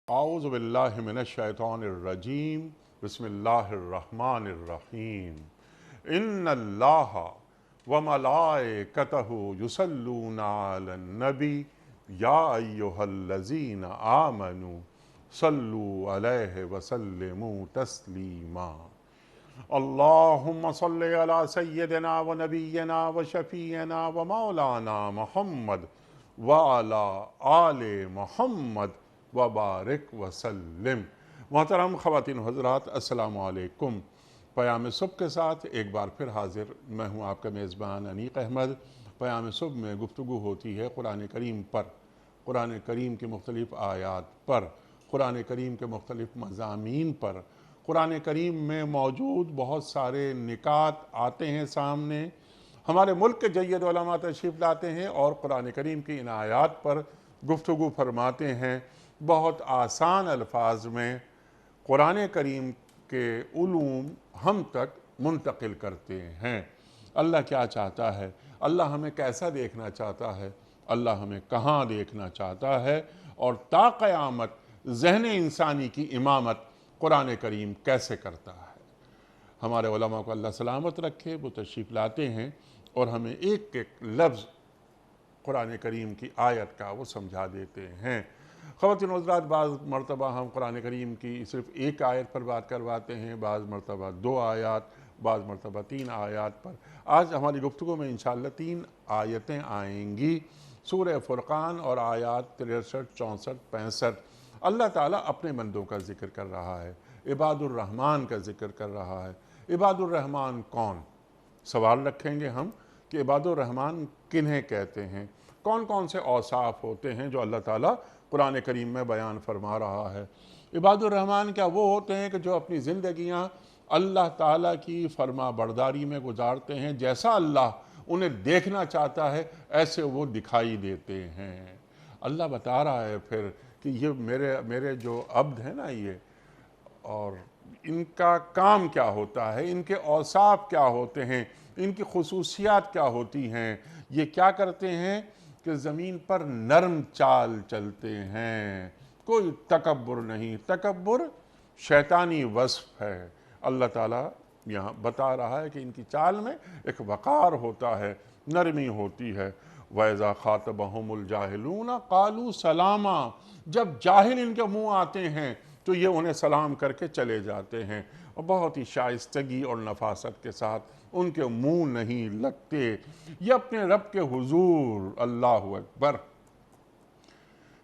اعوذ باللہ من الشیطان الرجیم بسم اللہ الرحمن الرحیم ان اللہ وملائکتہ یصلون علی النبی یا ایہا الذین آمنوا صلوا علیہ وسلموا تسلیما اللہم صلی علی سیدنا و نبینا و شفیعنا و مولانا محمد وعلی آل محمد وبارک وسلم۔ محترم خواتین و حضرات، السلام علیکم۔ پیام صبح کے ساتھ ایک بار پھر حاضر میں ہوں آپ کا میزبان انیق احمد۔ پیام صبح میں گفتگو ہوتی ہے قرآن کریم پر، قرآن کریم کی مختلف آیات پر، قرآن کریم کے مختلف مضامین پر۔ قرآن کریم میں موجود بہت سارے نکات آتے ہیں سامنے، ہمارے ملک کے جید علماء تشریف لاتے ہیں اور قرآن کریم کی ان آیات پر گفتگو فرماتے ہیں، بہت آسان الفاظ میں قرآن کریم کے علوم ہم تک منتقل کرتے ہیں۔ اللہ کیا چاہتا ہے، اللہ ہمیں کیسا دیکھنا چاہتا ہے، اللہ ہمیں کہاں دیکھنا چاہتا ہے، اور تا قیامت ذہن انسانی کی امامت قرآن کریم کیسے کرتا ہے۔ ہمارے علماء کو اللہ سلامت رکھے، وہ تشریف لاتے ہیں اور ہمیں ایک ایک لفظ قرآن کریم کی آیت کا وہ سمجھا دیتے ہیں۔ خواتین و حضرات، بعض مرتبہ ہم قرآن کریم کی صرف ایک آیت پر بات کرواتے ہیں، بعض مرتبہ 2 آیات، بعض مرتبہ 3 آیات پر۔ آج ہماری گفتگو میں انشاءاللہ 3 آیتیں آئیں گی، سورہ فرقان اور آیات 63، 64، 65۔ اللہ تعالیٰ اپنے بندوں کا ذکر کر رہا ہے، عباد الرحمن کا ذکر کر رہا ہے۔ عباد الرحمن کون؟ سوال رکھیں گے ہم کہ عباد الرحمن کنہیں کہتے ہیں، کون کون سے اوصاف ہوتے ہیں جو اللہ تعالیٰ قرآن کریم میں بیان فرما رہا ہے۔ عباد الرحمن کیا وہ ہوتے ہیں کہ جو اپنی زندگیاں اللہ تعالیٰ کی فرما برداری میں گزارتے ہیں، جیسا اللہ انہیں دیکھنا چاہتا ہے ایسے وہ دکھائی دیتے ہیں۔ اللہ بتا رہا ہے پھر کہ یہ میرے جو عبد ہیں نا، یہ اور ان کا کام کیا ہوتا ہے، ان کے اوصاف کیا ہوتے ہیں، ان کی خصوصیات کیا ہوتی ہیں۔ یہ کیا کرتے ہیں کہ زمین پر نرم چال چلتے ہیں، کوئی تکبر نہیں۔ تکبر شیطانی وصف ہے۔ اللہ تعالیٰ یہاں بتا رہا ہے کہ ان کی چال میں ایک وقار ہوتا ہے، نرمی ہوتی ہے۔ وَإِذَا خَاطَبَهُمُ الْجَاهِلُونَ قَالُوا سَلَامًا، جب جاہل ان کے منہ آتے ہیں تو یہ انہیں سلام کر کے چلے جاتے ہیں، اور بہت ہی شائستگی اور نفاست کے ساتھ ان کے منہ نہیں لگتے۔ یہ اپنے رب کے حضور، اللہ اکبر،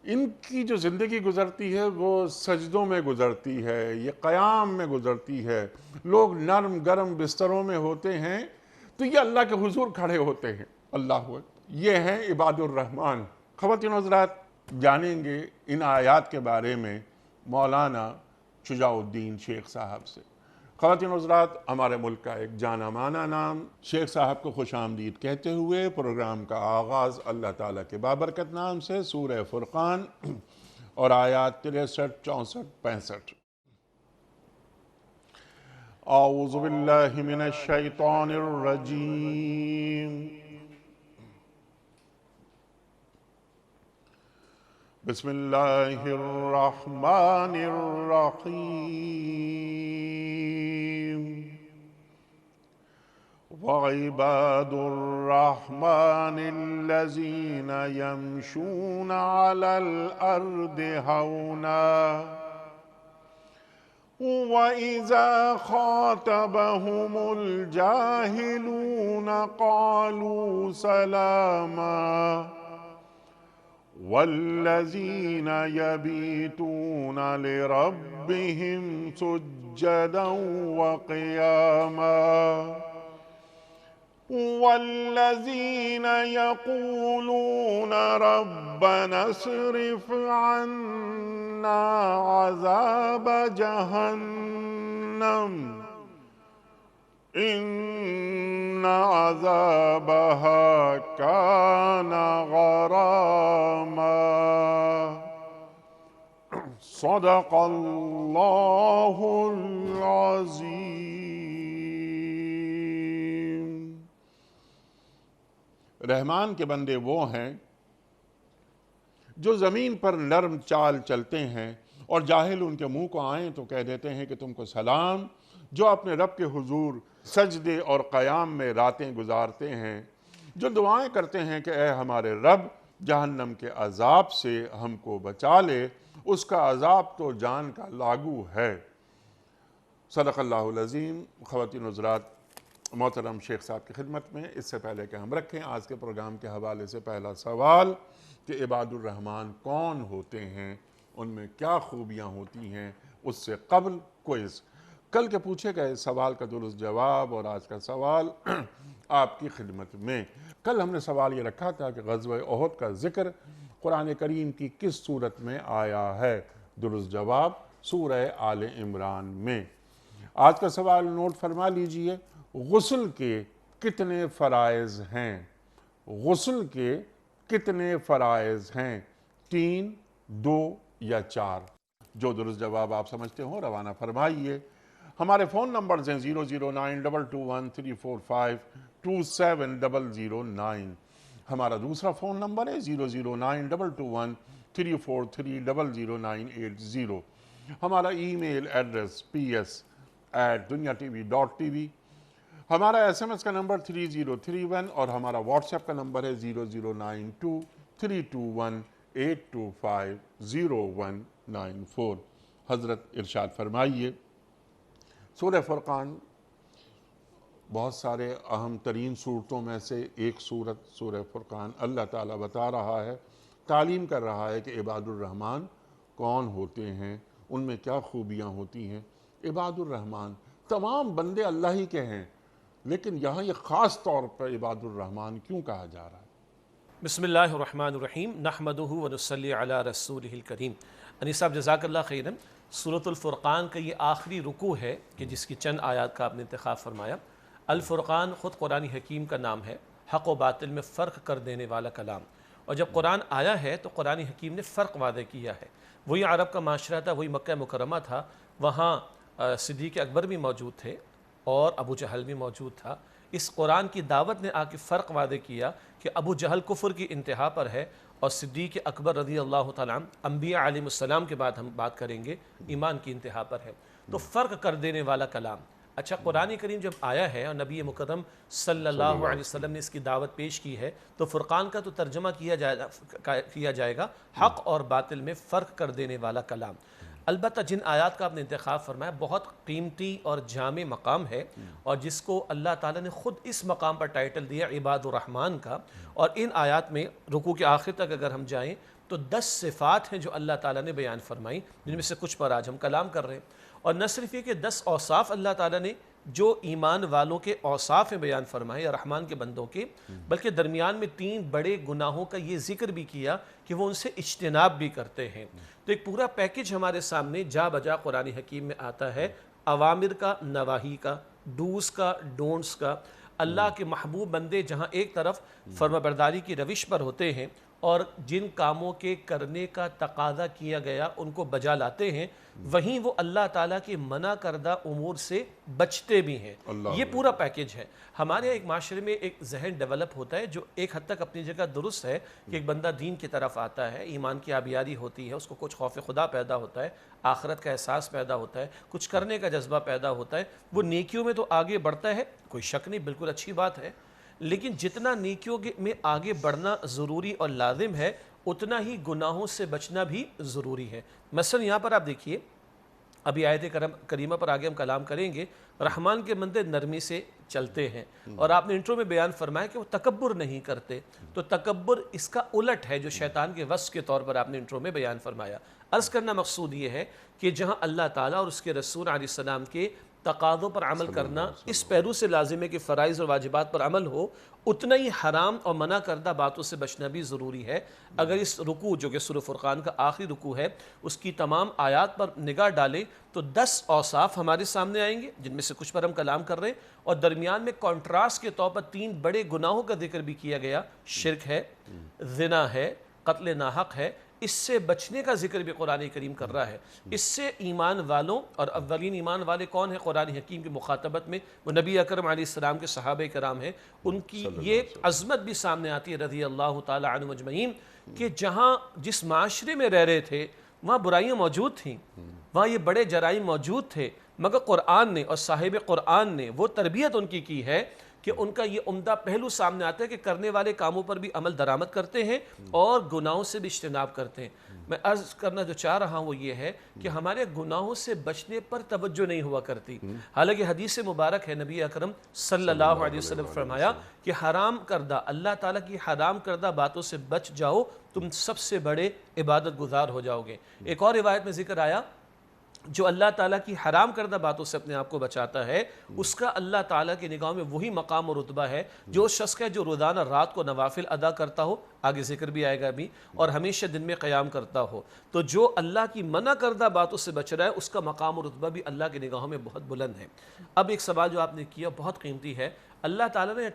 ان کی جو زندگی گزرتی ہے وہ سجدوں میں گزرتی ہے، یہ قیام میں گزرتی ہے۔ لوگ نرم گرم بستروں میں ہوتے ہیں تو یہ اللہ کے حضور کھڑے ہوتے ہیں، اللہ اکبر۔ یہ ہیں عباد الرحمن۔ خواتین و حضرات، جانیں گے ان آیات کے بارے میں مولانا شجاع الدین شیخ صاحب سے۔ خواتین و حضرات، ہمارے ملک کا ایک جانا مانا نام، شیخ صاحب کو خوش آمدید کہتے ہوئے پروگرام کا آغاز اللہ تعالیٰ کے بابرکت نام سے، سورہ فرقان اور آیات 63، 64، 65۔ اعوذ باللہ من الشیطان الرجیم، بسم اللہ الرحمن الرحیم۔ وعباد الرحمن الذین یمشون علی الارض ہونا وَإِذَا خَاطَبَهُمُ الْجَاهِلُونَ قَالُوا سَلَامًا وَالَّذِينَ يَبِيتُونَ لِرَبِّهِمْ سُجَّدًا وَقِيَامًا وَالَّذِينَ يَقُولُونَ رَبَّنَا اصْرِفْ عَنَّا عَذَابَ جَهَنَّمَ إِنَّ عَذَابَهَا كَانَ غَرَامًا۔ صدق اللہ العظیم۔ رحمان کے بندے وہ ہیں جو زمین پر نرم چال چلتے ہیں اور جاہل ان کے منہ کو آئیں تو کہہ دیتے ہیں کہ تم کو سلام، جو اپنے رب کے حضور سجدے اور قیام میں راتیں گزارتے ہیں، جو دعائیں کرتے ہیں کہ اے ہمارے رب جہنم کے عذاب سے ہم کو بچا لے، اس کا عذاب تو جان کا لاگو ہے۔ صدق اللہ العظیم۔ خواتین و حضرات، محترم شیخ صاحب کی خدمت میں اس سے پہلے کہ ہم رکھیں آج کے پروگرام کے حوالے سے پہلا سوال کہ عباد الرحمن کون ہوتے ہیں، ان میں کیا خوبیاں ہوتی ہیں، اس سے قبل کوئز۔ کل کے پوچھے گئے سوال کا درست جواب اور آج کا سوال آپ کی خدمت میں۔ کل ہم نے سوال یہ رکھا تھا کہ غزوہ احد کا ذکر قرآن کریم کی کس صورت میں آیا ہے؟ درست جواب سورہ آل عمران میں۔ آج کا سوال نوٹ فرما لیجئے، غسل کے کتنے فرائض ہیں؟ غسل کے کتنے فرائض ہیں؟ 3، 2 یا 4؟ جو درست جواب آپ سمجھتے ہوں روانہ فرمائیے۔ ہمارے فون نمبرز ہیں 0092213452709۔ ہمارا دوسرا فون نمبر ہے 009221343009090۔ ہمارا ای میل ایڈریس ps@duniatv.tv۔ ہمارا SMS کا نمبر 3031 اور ہمارا واٹس ایپ کا نمبر ہے 009232182500194۔ حضرت ارشاد فرمائیے۔ سورہ فرقان بہت سارے اہم ترین صورتوں میں سے ایک صورت سورہ فرقان۔ اللہ تعالیٰ بتا رہا ہے، تعلیم کر رہا ہے کہ عباد الرحمن کون ہوتے ہیں، ان میں کیا خوبیاں ہوتی ہیں۔ عباد الرحمن تمام بندے اللہ ہی کے ہیں، لیکن یہاں یہ خاص طور پر عباد الرحمن کیوں کہا جا رہا ہے؟ بسم اللہ الرحمن الرحیم، نحمدہ ونصلی علی رسولہ الکریم۔ انیس صاحب جزاک اللہ خیراً۔ سورۃ الفرقان کا یہ آخری رکوع ہے کہ جس کی چند آیات کا آپ نے انتخاب فرمایا۔ الفرقان خود قرآن حکیم کا نام ہے، حق و باطل میں فرق کر دینے والا کلام۔ اور جب قرآن آیا ہے تو قرآن حکیم نے فرق وعدہ کیا ہے۔ وہی عرب کا معاشرہ تھا، وہی مکہ مکرمہ تھا، وہاں صدیق اکبر بھی موجود تھے اور ابو جہل بھی موجود تھا۔ اس قرآن کی دعوت نے آ کے فرق وعدہ کیا کہ ابو جہل کفر کی انتہا پر ہے اور صدیق اکبر رضی اللہ تعالیٰ عنہ انبیاء علیہ السلام کے بعد ہم بات کریں گے ایمان کی انتہا پر ہے۔ تو فرق کر دینے والا کلام۔ اچھا، قرآن کریم جب آیا ہے اور نبی مکرم صلی اللہ علیہ وسلم نے اس کی دعوت پیش کی ہے تو فرقان کا تو ترجمہ کیا جائے گا حق اور باطل میں فرق کر دینے والا کلام۔ البتہ جن آیات کا آپ نے انتخاب فرمایا بہت قیمتی اور جامع مقام ہے، اور جس کو اللہ تعالیٰ نے خود اس مقام پر ٹائٹل دیا عباد الرحمن کا۔ اور ان آیات میں رکوع کے آخر تک اگر ہم جائیں تو 10 صفات ہیں جو اللہ تعالیٰ نے بیان فرمائی، جن میں سے کچھ پر آج ہم کلام کر رہے ہیں۔ اور نہ صرف یہ کہ 10 اوصاف اللہ تعالیٰ نے جو ایمان والوں کے اوصاف ہیں بیان فرمائے یا رحمان کے بندوں کے، بلکہ درمیان میں 3 بڑے گناہوں کا یہ ذکر بھی کیا کہ وہ ان سے اجتناب بھی کرتے ہیں۔ تو ایک پورا پیکج ہمارے سامنے جا بجا قرآن حکیم میں آتا ہے، اوامر کا، نواہی کا، ڈوز کا، ڈونٹس کا۔ اللہ کے محبوب بندے جہاں ایک طرف فرمانبرداری کی روش پر ہوتے ہیں اور جن کاموں کے کرنے کا تقاضا کیا گیا ان کو بجا لاتے ہیں، وہیں وہ اللہ تعالیٰ کے منع کردہ امور سے بچتے بھی ہیں۔ یہ پورا پیکج ہے۔ ہمارے ایک معاشرے میں ایک ذہن ڈیولپ ہوتا ہے جو ایک حد تک اپنی جگہ درست ہے کہ ایک بندہ دین کی طرف آتا ہے، ایمان کی آبیاری ہوتی ہے، اس کو کچھ خوف خدا پیدا ہوتا ہے، آخرت کا احساس پیدا ہوتا ہے، کچھ کرنے کا جذبہ پیدا ہوتا ہے، وہ نیکیوں میں تو آگے بڑھتا ہے، کوئی شک نہیں، بالکل اچھی بات ہے۔ لیکن جتنا نیکیوں میں آگے بڑھنا ضروری اور لازم ہے، اتنا ہی گناہوں سے بچنا بھی ضروری ہے۔ مثلا یہاں پر آپ دیکھیے، ابھی آیت کریمہ پر آگے ہم کلام کریں گے، رحمان کے بندے نرمی سے چلتے ہیں، اور آپ نے انٹرو میں بیان فرمایا کہ وہ تکبر نہیں کرتے، تو تکبر اس کا الٹ ہے جو شیطان کے وصف کے طور پر آپ نے انٹرو میں بیان فرمایا۔ عرض کرنا مقصود یہ ہے کہ جہاں اللہ تعالیٰ اور اس کے رسول علیہ السلام کے تقاضوں پر عمل کرنا اس پہلو سے لازم ہے کہ فرائض اور واجبات پر عمل ہو، اتنا ہی حرام اور منع کردہ باتوں سے بچنا بھی ضروری ہے۔ اگر اس رکوع جو کہ سورہ فرقان کا آخری رکوع ہے اس کی تمام آیات پر نگاہ ڈالیں تو 10 اوصاف ہمارے سامنے آئیں گے جن میں سے کچھ پر ہم کلام کر رہے ہیں، اور درمیان میں کنٹراسٹ کے طور پر 3 بڑے گناہوں کا ذکر بھی کیا گیا۔ شرک ہے، زنا ہے، قتل ناحق ہے۔ اس سے بچنے کا ذکر بھی قرآن کریم کر رہا ہے۔ اس سے ایمان والوں، اور اولین ایمان والے کون ہیں قرآن حکیم کی مخاطبت میں؟ وہ نبی اکرم علیہ السلام کے صحابہ کرام ہیں۔ ان کی یہ عظمت بھی سامنے آتی ہے رضی اللہ تعالی عنہ اجمعین، کہ جہاں جس معاشرے میں رہ رہے تھے وہاں برائیاں موجود تھیں، وہاں یہ بڑے جرائم موجود تھے، مگر قرآن نے اور صاحب قرآن نے وہ تربیت ان کی ہے کہ ان کا یہ عمدہ پہلو سامنے آتا ہے کہ کرنے والے کاموں پر بھی عمل درآمد کرتے ہیں اور گناہوں سے بھی اجتناب کرتے ہیں۔ میں عرض کرنا جو چاہ رہا ہوں وہ یہ ہے کہ ہمارے گناہوں سے بچنے پر توجہ نہیں ہوا کرتی، حالانکہ حدیث مبارک ہے، نبی اکرم صلی اللہ علیہ وسلم فرمایا کہ حرام کردہ، اللہ تعالیٰ کی حرام کردہ باتوں سے بچ جاؤ، تم سب سے بڑے عبادت گزار ہو جاؤ گے۔ ایک اور روایت میں ذکر آیا جو اللہ تعالیٰ کی حرام کردہ باتوں سے اپنے آپ کو بچاتا ہے، اس کا اللہ تعالیٰ کی نگاہ میں وہی مقام اور رتبہ ہے جو شخص کا جو روزانہ رات کو نوافل ادا کرتا ہو، آگے ذکر بھی آئے گا ابھی، اور ہمیشہ دن میں قیام کرتا ہو۔ تو جو اللہ کی منع کردہ باتوں سے بچ رہا ہے اس کا مقام اور رتبہ بھی اللہ کی نگاہوں میں بہت بلند ہے۔ اب ایک سوال جو آپ نے کیا بہت قیمتی ہے، اللہ تعالیٰ نے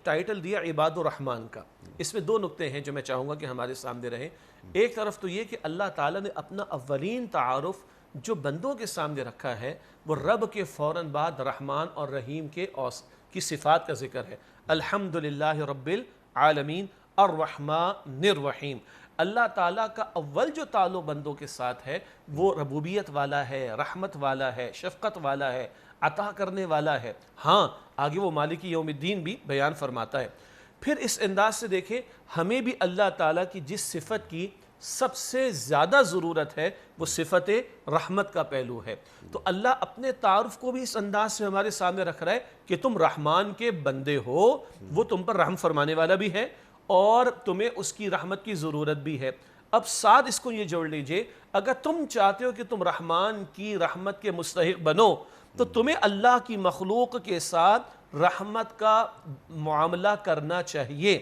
ٹائٹل دیا عباد الرحمن کا۔ اس میں دو نقطے ہیں جو میں چاہوں گا کہ ہمارے سامنے رہیں۔ ایک طرف تو یہ کہ اللہ تعالیٰ نے اپنا اولین تعارف جو بندوں کے سامنے رکھا ہے وہ رب کے فوراً بعد رحمان اور رحیم کی صفات کا ذکر ہے۔ الحمدللہ رب العالمین الرحمن الرحیم۔ اللہ تعالیٰ کا اول جو تعلق بندوں کے ساتھ ہے وہ ربوبیت والا ہے، رحمت والا ہے، شفقت والا ہے، عطا کرنے والا ہے۔ ہاں آگے وہ مالک یوم الدین بھی بیان فرماتا ہے۔ پھر اس انداز سے دیکھیں ہمیں بھی اللہ تعالیٰ کی جس صفت کی سب سے زیادہ ضرورت ہے وہ صفت رحمت کا پہلو ہے، تو اللہ اپنے تعارف کو بھی اس انداز سے ہمارے سامنے رکھ رہا ہے کہ تم رحمان کے بندے ہو، وہ تم پر رحم فرمانے والا بھی ہے اور تمہیں اس کی رحمت کی ضرورت بھی ہے۔ اب ساتھ اس کو یہ جوڑ لیجئے، اگر تم چاہتے ہو کہ تم رحمان کی رحمت کے مستحق بنو تو تمہیں اللہ کی مخلوق کے ساتھ رحمت کا معاملہ کرنا چاہیے۔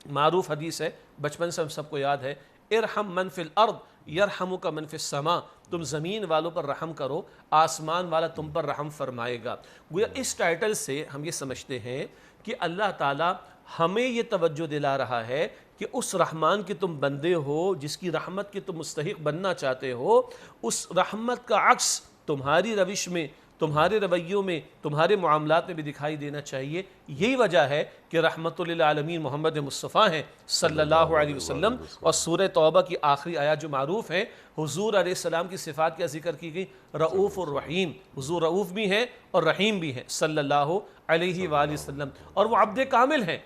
معروف حدیث ہے، بچپن سے ہم سب کو یاد ہے، ارحم من فی الارض یرحمک من فی السماء، تم زمین والوں پر رحم کرو، آسمان والا تم پر رحم فرمائے گا۔ گویا اس ٹائٹل سے ہم یہ سمجھتے ہیں کہ اللہ تعالیٰ ہمیں یہ توجہ دلا رہا ہے کہ اس رحمان کے تم بندے ہو جس کی رحمت کے تم مستحق بننا چاہتے ہو، اس رحمت کا عکس تمہاری روش میں، تمہارے رویوں میں، تمہارے معاملات میں بھی دکھائی دینا چاہیے۔ یہی وجہ ہے کہ رحمت للعالمین محمد مصطفیٰ ہیں صلی اللہ علیہ وسلم، اور سورہ توبہ کی آخری آیات جو معروف ہے، حضور علیہ السلام کی صفات کیا ذکر کی گئی؟ رؤوف الرحیم، حضور رؤوف بھی ہیں اور رحیم بھی ہیں صلی اللہ علیہ وآلہ وسلم، اور وہ عبد کامل ہیں۔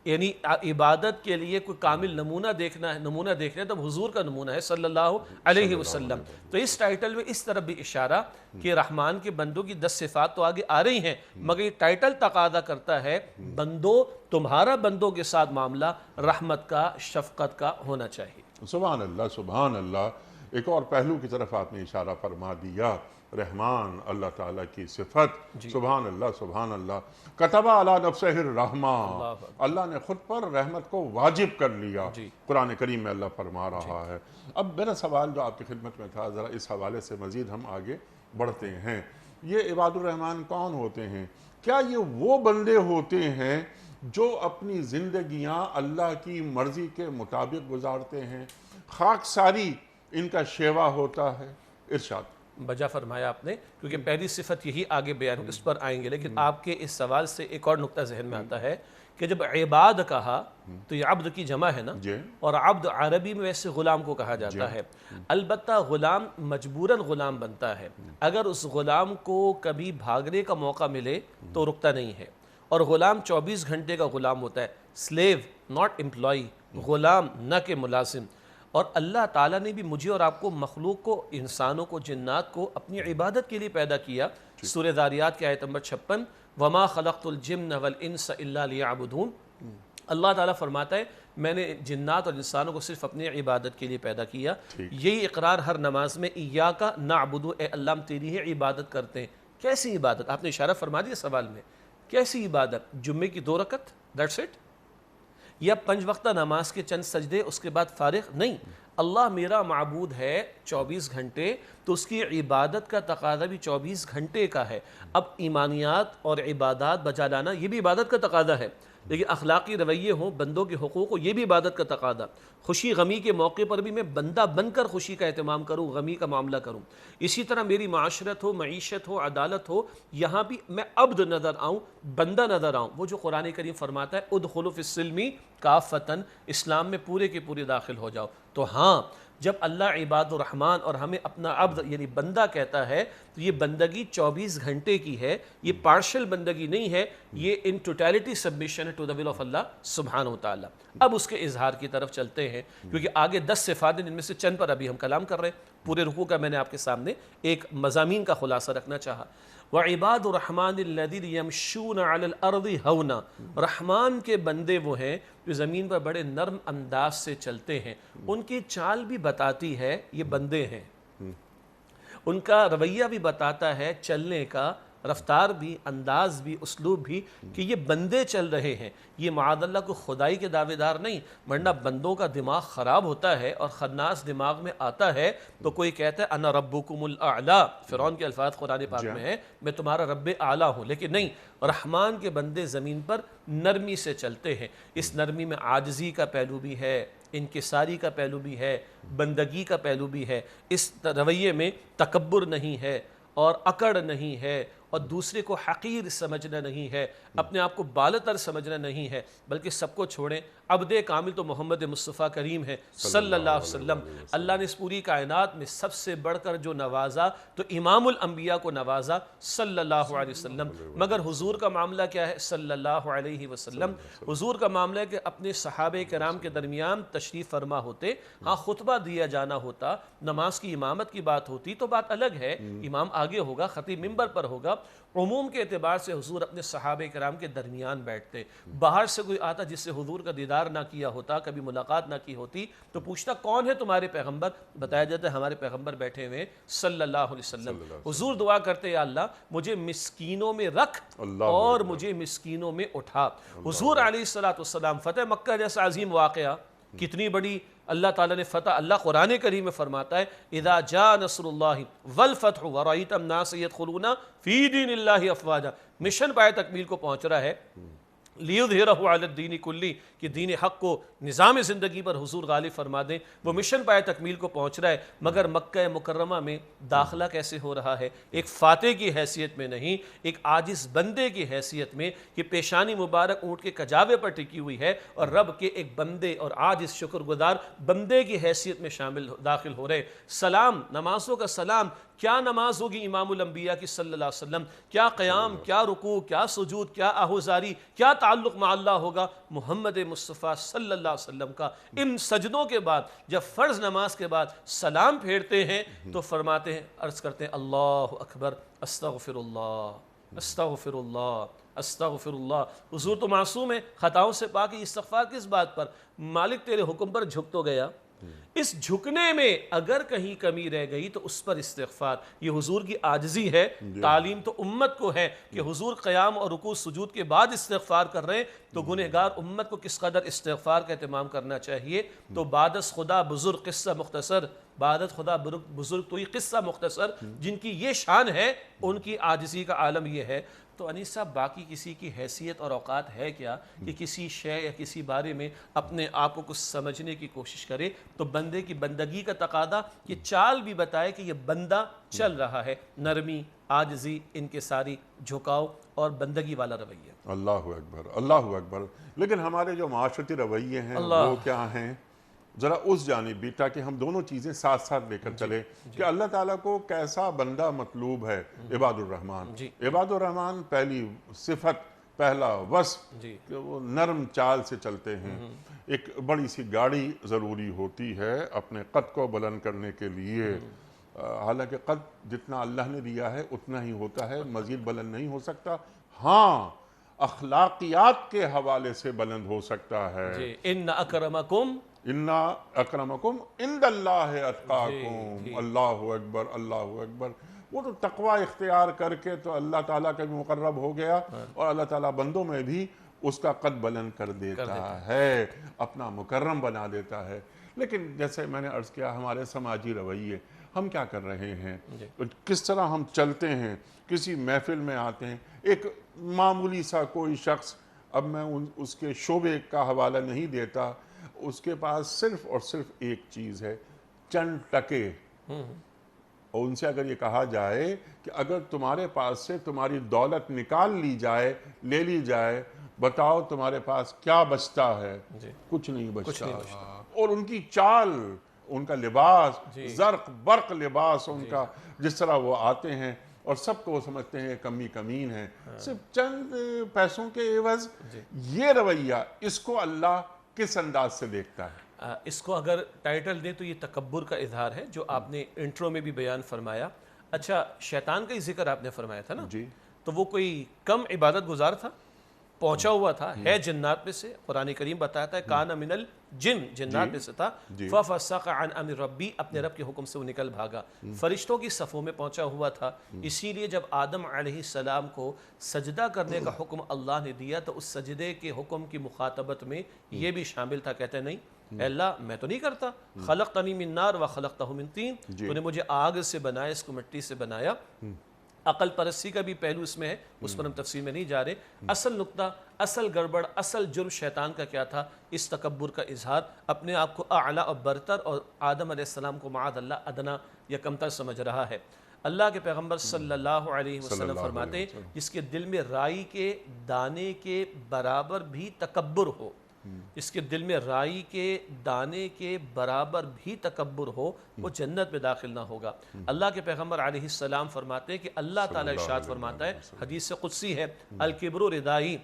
یعنی عبادت کے لیے کوئی کامل نمونہ دیکھنا ہے تب حضور کا نمونہ ہے صلی اللہ علیہ وسلم۔ تو اس ٹائٹل میں اس طرف بھی اشارہ کہ رحمان کے بندوں کی 10 صفات تو آگے آ رہی ہیں، مگر یہ ٹائٹل تقاضا کرتا ہے بندوں، تمہارا بندوں کے ساتھ معاملہ رحمت کا، شفقت کا ہونا چاہیے۔ سبحان اللہ، سبحان اللہ۔ ایک اور پہلو کی طرف آپ نے اشارہ فرما دیا، رحمان اللہ تعالیٰ کی صفت، سبحان اللہ سبحان اللہ۔ کتب علی نفسہ الرحمہ، اللہ نے خود پر رحمت کو واجب کر لیا، قرآن کریم میں اللہ فرما رہا ہے۔ اب میرا سوال جو آپ کی خدمت میں تھا، ذرا اس حوالے سے مزید ہم آگے بڑھتے ہیں۔ یہ عباد الرحمن کون ہوتے ہیں؟ کیا یہ وہ بندے ہوتے ہیں جو اپنی زندگیاں اللہ کی مرضی کے مطابق گزارتے ہیں؟ خاک ساری ان کا شیوا ہوتا ہے؟ ارشاد بجا فرمایا آپ نے، کیونکہ پہلی صفت یہی آگے بیان، اس پر آئیں گے، لیکن آپ کے اس سوال سے ایک اور نقطہ ذہن میں آتا ہے کہ جب عباد کہا تو یہ عبد کی جمع ہے نا، اور عبد عربی میں ویسے غلام کو کہا جاتا ہے۔ البتہ غلام مجبوراً غلام بنتا ہے، اگر اس غلام کو کبھی بھاگنے کا موقع ملے تو رکتا نہیں ہے، اور غلام 24 گھنٹے کا غلام ہوتا ہے، سلیو ناٹ امپلائی، غلام نہ کہ ملازم۔ اور اللہ تعالیٰ نے بھی مجھے اور آپ کو، مخلوق کو، انسانوں کو، جنات کو اپنی عبادت کے لیے پیدا کیا۔ سورہ ذاریات کی آیت نمبر 56، وَمَا خَلَقْتُ الْجِنَّ وَالْإِنسَ إِلَّا لِيَعْبُدُونَ، اللہ تعالیٰ فرماتا ہے میں نے جنات اور انسانوں کو صرف اپنی عبادت کے لیے پیدا کیا۔ یہی اقرار ہر نماز میں، ایاک نعبد، اے اللہ ہم تیری ہی عبادت کرتے ہیں۔ کیسی عبادت؟ آپ نے اشارہ فرما دیا سوال میں، کیسی عبادت؟ جمعے کی 2 رکعت، دیٹس اٹ؟ یا 5 وقتہ نماز کے چند سجدے اس کے بعد فارغ؟ نہیں، اللہ میرا معبود ہے 24 گھنٹے، تو اس کی عبادت کا تقاضا بھی 24 گھنٹے کا ہے۔ اب ایمانیات اور عبادات بجا لانا یہ بھی عبادت کا تقاضا ہے، لیکن اخلاقی رویے ہوں، بندوں کے حقوق ہو، یہ بھی عبادت کا تقاضا۔ خوشی غمی کے موقع پر بھی میں بندہ بن کر خوشی کا اہتمام کروں، غمی کا معاملہ کروں۔ اسی طرح میری معاشرت ہو، معیشت ہو، عدالت ہو، یہاں بھی میں عبد نظر آؤں، بندہ نظر آؤں۔ وہ جو قرآن کریم فرماتا ہے ادخلوا فی السلم کافتن، اسلام میں پورے کے پورے داخل ہو جاؤ۔ تو ہاں، جب اللہ عباد الرحمن اور ہمیں اپنا عبد یعنی بندہ کہتا ہے تو یہ بندگی 24 گھنٹے کی ہے، یہ پارشل بندگی نہیں ہے، یہ ان ٹوٹیلٹی سبمیشن ہے ٹو دا ول آف اللہ سبحانہ وتعالی۔ اب اس کے اظہار کی طرف چلتے ہیں، کیونکہ آگے 10 صفات ہیں جن میں سے چند پر ابھی ہم کلام کر رہے ہیں۔ پورے رکوع کا میں نے آپ کے سامنے ایک مضامین کا خلاصہ رکھنا چاہا۔ وَعِبَادُ الرَّحْمَنِ الَّذِينَ يَمْشُونَ عَلَى الْأَرْضِ هَوْنًا، رحمان کے بندے وہ ہیں جو زمین پر بڑے نرم انداز سے چلتے ہیں۔ ان کی چال بھی بتاتی ہے یہ بندے ہیں، ان کا رویہ بھی بتاتا ہے چلنے کا، رفتار بھی، انداز بھی، اسلوب بھی، کہ یہ بندے چل رہے ہیں۔ یہ معاذ اللہ کو خدائی کے دعوے دار نہیں، ورنہ بندوں کا دماغ خراب ہوتا ہے اور خناس دماغ میں آتا ہے تو کوئی کہتا ہے انا ربکم الاعلی، فرعون کے الفاظ قرآن پاک میں ہے، میں تمہارا رب اعلیٰ ہوں، لیکن نہیں، رحمان کے بندے زمین پر نرمی سے چلتے ہیں۔ اس نرمی میں عاجزی کا پہلو بھی ہے، انکساری کا پہلو بھی ہے، بندگی کا پہلو بھی ہے۔ اس رویے میں تکبر نہیں ہے اور اکڑ نہیں ہے اور دوسرے کو حقیر سمجھنا نہیں ہے، اپنے آپ کو بالاتر سمجھنا نہیں ہے، بلکہ سب کو چھوڑیں۔ عبد کامل تو محمد مصطفیٰ کریم ہے صلی اللہ علیہ وسلم۔ اللہ نے اس پوری کائنات میں سب سے بڑھ کر جو نوازا تو امام الانبیاء کو نوازا صلی اللہ علیہ وسلم۔ مگر حضور کا معاملہ کیا ہے صلی اللہ علیہ وسلم؟ حضور کا معاملہ ہے کہ اپنے صحابہ کرام کے درمیان تشریف فرما ہوتے، ہاں خطبہ دیا جانا ہوتا، نماز کی امامت کی بات ہوتی تو بات الگ ہے، امام آگے ہوگا، خطیب منبر پر ہوگا۔ عموم کے اعتبار سے حضور اپنے صحابہ کرام کے درمیان بیٹھتے، باہر سے کوئی آتا جس سے حضور کا دیدار نہ کیا ہوتا، کبھی ملاقات نہ کی ہوتی، تو پوچھتا کون ہے تمہارے پیغمبر؟ بتایا جاتا ہے ہمارے پیغمبر بیٹھے ہوئے صلی اللہ علیہ وسلم۔ حضور دعا کرتے یا اللہ مجھے مسکینوں میں رکھ اور مجھے مسکینوں میں اٹھا۔ حضور علیہ السلام فتح مکہ جیسا عظیم واقعہ، کتنی بڑی اللہ تعالیٰ نے فتح، اللہ قرآن کریم میں فرماتا ہے اذا جاء نصر اللہ والفتح ورأیت الناس يدخلون فی دین اللہ افواجا، مشن پائے تکمیل کو پہنچ رہا ہے، لیظہرہ علی الدین کلی، کہ دین حق کو نظام زندگی پر حضور غالب فرما دیں، وہ مشن پائے تکمیل کو پہنچ رہا ہے، مگر مکہ مکرمہ میں داخلہ کیسے ہو رہا ہے؟ ایک فاتح کی حیثیت میں نہیں، ایک عاجز بندے کی حیثیت میں، کہ پیشانی مبارک اونٹ کے کجاوے پر ٹکی ہوئی ہے اور رب کے ایک بندے اور عاجز شکر گزار بندے کی حیثیت میں داخل ہو رہے۔ سلام، نمازوں کا سلام، کیا نماز ہوگی امام الانبیاء کی صلی اللہ علیہ وسلم، کیا قیام، کیا رکوع، کیا سجود، کیا آہوزاری، کیا تعلق مع اللہ ہوگا محمد مصطفیٰ صلی اللہ علیہ وسلم کا۔ ان سجدوں کے بعد جب فرض نماز کے بعد سلام پھیرتے ہیں تو فرماتے ہیں، عرض کرتے ہیں اللہ اکبر، استغفر اللہ، استغفر اللہ، استغفر اللہ۔ حضور تو معصوم ہے، خطاؤں سے پاک، استغفار کس بات پر؟ مالک تیرے حکم پر جھک تو گیا، اس جھکنے میں اگر کہیں کمی رہ گئی تو اس پر استغفار۔ یہ حضور کی عاجزی ہے، تعلیم تو امت کو ہے کہ حضور قیام اور رکوع سجود کے بعد استغفار کر رہے ہیں، تو گنہگار امت کو کس قدر استغفار کا اہتمام کرنا چاہیے۔ تو بعد از خدا بزرگ قصہ مختصر، بعد از خدا بزرگ تو یہ قصہ مختصر، جن کی یہ شان ہے ان کی عاجزی کا عالم یہ ہے۔ تو انیس صاحب باقی کسی کی حیثیت اور اوقات ہے کیا کہ کسی شے یا کسی بارے میں اپنے آپ کو کچھ سمجھنے کی کوشش کرے؟ تو بندے کی بندگی کا تقاضا یہ چال بھی بتائے کہ یہ بندہ چل رہا ہے، نرمی، عاجزی، انکساری، جھکاؤ اور بندگی والا رویہ۔ اللہ اکبر، اللہ اکبر۔ لیکن ہمارے جو معاشرتی رویے ہیں وہ کیا ہیں؟ ذرا اس جانب بھی، تاکہ ہم دونوں چیزیں ساتھ ساتھ لے کر چلیں کہ اللہ تعالیٰ کو کیسا بندہ مطلوب ہے۔ عباد الرحمن، عباد الرحمن پہلی صفت، پہلا وصف کہ وہ نرم چال سے چلتے ہیں۔ ایک بڑی سی گاڑی ضروری ہوتی ہے اپنے قد کو بلند کرنے کے لیے، حالانکہ قد جتنا اللہ نے دیا ہے اتنا ہی ہوتا ہے، مزید بلند نہیں ہو سکتا۔ ہاں اخلاقیات کے حوالے سے بلند ہو سکتا ہے۔ ان اکرمکم اِنَّ اَكْرَمَكُمْ عِنْدَ اللَّهِ أَتْقَاكُمْ۔ اللہ اکبر، اللہ اکبر۔ وہ تو تقوی اختیار کر کے تو اللہ تعالیٰ کا بھی مقرب ہو گیا، اور اللہ تعالیٰ بندوں میں بھی اس کا قد بلند کر دیتا ہے، اپنا مکرم بنا دیتا ہے۔ لیکن جیسے میں نے عرض کیا، ہمارے سماجی رویے، ہم کیا کر رہے ہیں، کس طرح ہم چلتے ہیں۔ کسی محفل میں آتے ہیں، ایک معمولی سا کوئی شخص، اب میں اس کے شعبے کا حوالہ نہیں دیتا، اس کے پاس صرف اور صرف ایک چیز ہے، چند ٹکے، اور ان سے اگر یہ کہا جائے کہ اگر تمہارے پاس سے تمہاری دولت نکال لی جائے، لے لی جائے، بتاؤ تمہارے پاس کیا بچتا ہے؟ جی کچھ نہیں بچتا۔ اور ان کی چال، ان کا لباس، زرق برق لباس ان کا، جس طرح وہ آتے ہیں اور سب کو وہ سمجھتے ہیں کمی کمین ہیں، صرف چند پیسوں کے عوض۔ یہ رویہ، اس کو اللہ کس انداز سے دیکھتا ہے؟ اس کو اگر ٹائٹل دیں تو یہ تکبر کا اظہار ہے، جو آپ نے انٹرو میں بھی بیان فرمایا۔ اچھا، شیطان کا ہی ذکر آپ نے فرمایا تھا نا، جی تو وہ کوئی کم عبادت گزار تھا؟ پہنچا ہوا تھا، ہے جنات میں سے، قرآن کریم بتاتا ہے کان من الجن، جنات میں سے تھا، ففسق عن امر ربی، اپنے رب کے حکم سے وہ نکل بھاگا، فرشتوں کی صفوں میں پہنچا ہوا تھا۔ اسی لیے جب آدم علیہ السلام کو سجدہ کرنے کا حکم اللہ نے دیا تو اس سجدے کے حکم کی مخاطبت میں یہ بھی شامل تھا، کہتے نہیں اے اللہ میں تو نہیں کرتا، خلقتنی من نار و خلقتہ من طین، تو نے مجھے آگ سے بنایا، اس کو مٹی سے بنایا۔ عقل پرستی کا بھی پہلو اس میں ہے، اس پر ہم تفصیل میں نہیں جا رہے۔ اصل نقطہ، اصل گڑبڑ، اصل جرم شیطان کا کیا تھا؟ اس تکبر کا اظہار، اپنے آپ کو اعلیٰ اور برتر، اور آدم علیہ السلام کو معاذ اللہ ادنا یا کمتر سمجھ رہا ہے۔ اللہ کے پیغمبر صلی اللہ علیہ وسلم فرماتے ہیں جس کے دل میں رائی کے دانے کے برابر بھی تکبر ہو، اس کے دل میں رائی کے دانے کے برابر بھی تکبر ہو، وہ جنت میں داخل نہ ہوگا۔ اللہ کے پیغمبر علیہ السلام فرماتے ہیں کہ اللہ تعالیٰ ارشاد فرماتا ہے، حدیث قدسی ہے، الکبر ردائی،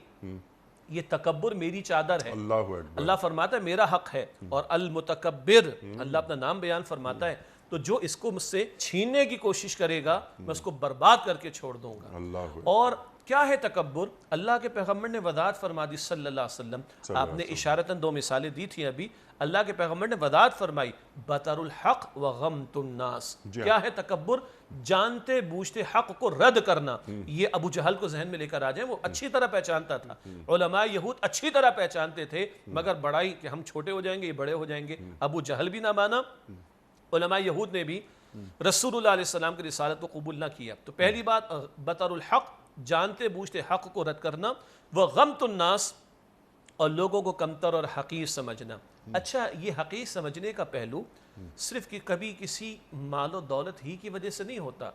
یہ تکبر میری چادر ہے۔ اللہ اکبر۔ اللہ فرماتا ہے میرا حق ہے، اور المتکبر، اللہ اپنا نام بیان فرماتا ہے، تو جو اس کو مجھ سے چھیننے کی کوشش کرے گا میں اس کو برباد کر کے چھوڑ دوں گا۔ اللہ اور کیا ہے تکبر؟ اللہ کے پیغمبر نے وضاحت فرما دی صلی اللہ علیہ وسلم، آپ نے اشارتاً دو مثالیں دی تھی ابھی، اللہ کے پیغمبر نے وضاحت فرمائی، بطر الحق و غمت الناس۔ کیا ہے تکبر؟ جانتے بوجھتے حق کو رد کرنا۔ یہ ابو جہل کو ذہن میں لے کر آ جائیں، وہ اچھی طرح پہچانتا تھا، علماء یہود اچھی طرح پہچانتے تھے، مگر بڑائی کہ ہم چھوٹے ہو جائیں گے، یہ بڑے ہو جائیں گے، ابو جہل بھی نہ مانا، علماء یہود نے بھی رسول اللہ علیہ السلام کی رسالت کو قبول نہ کیا۔ تو پہلی بات بطر الحق، جانتے بوجھتے حق کو رد کرنا، وہ غمت الناس، اور لوگوں کو کمتر اور حقیر سمجھنا۔ اچھا، یہ حقیر سمجھنے کا پہلو صرف کہ کبھی کسی مال و دولت ہی کی وجہ سے نہیں ہوتا،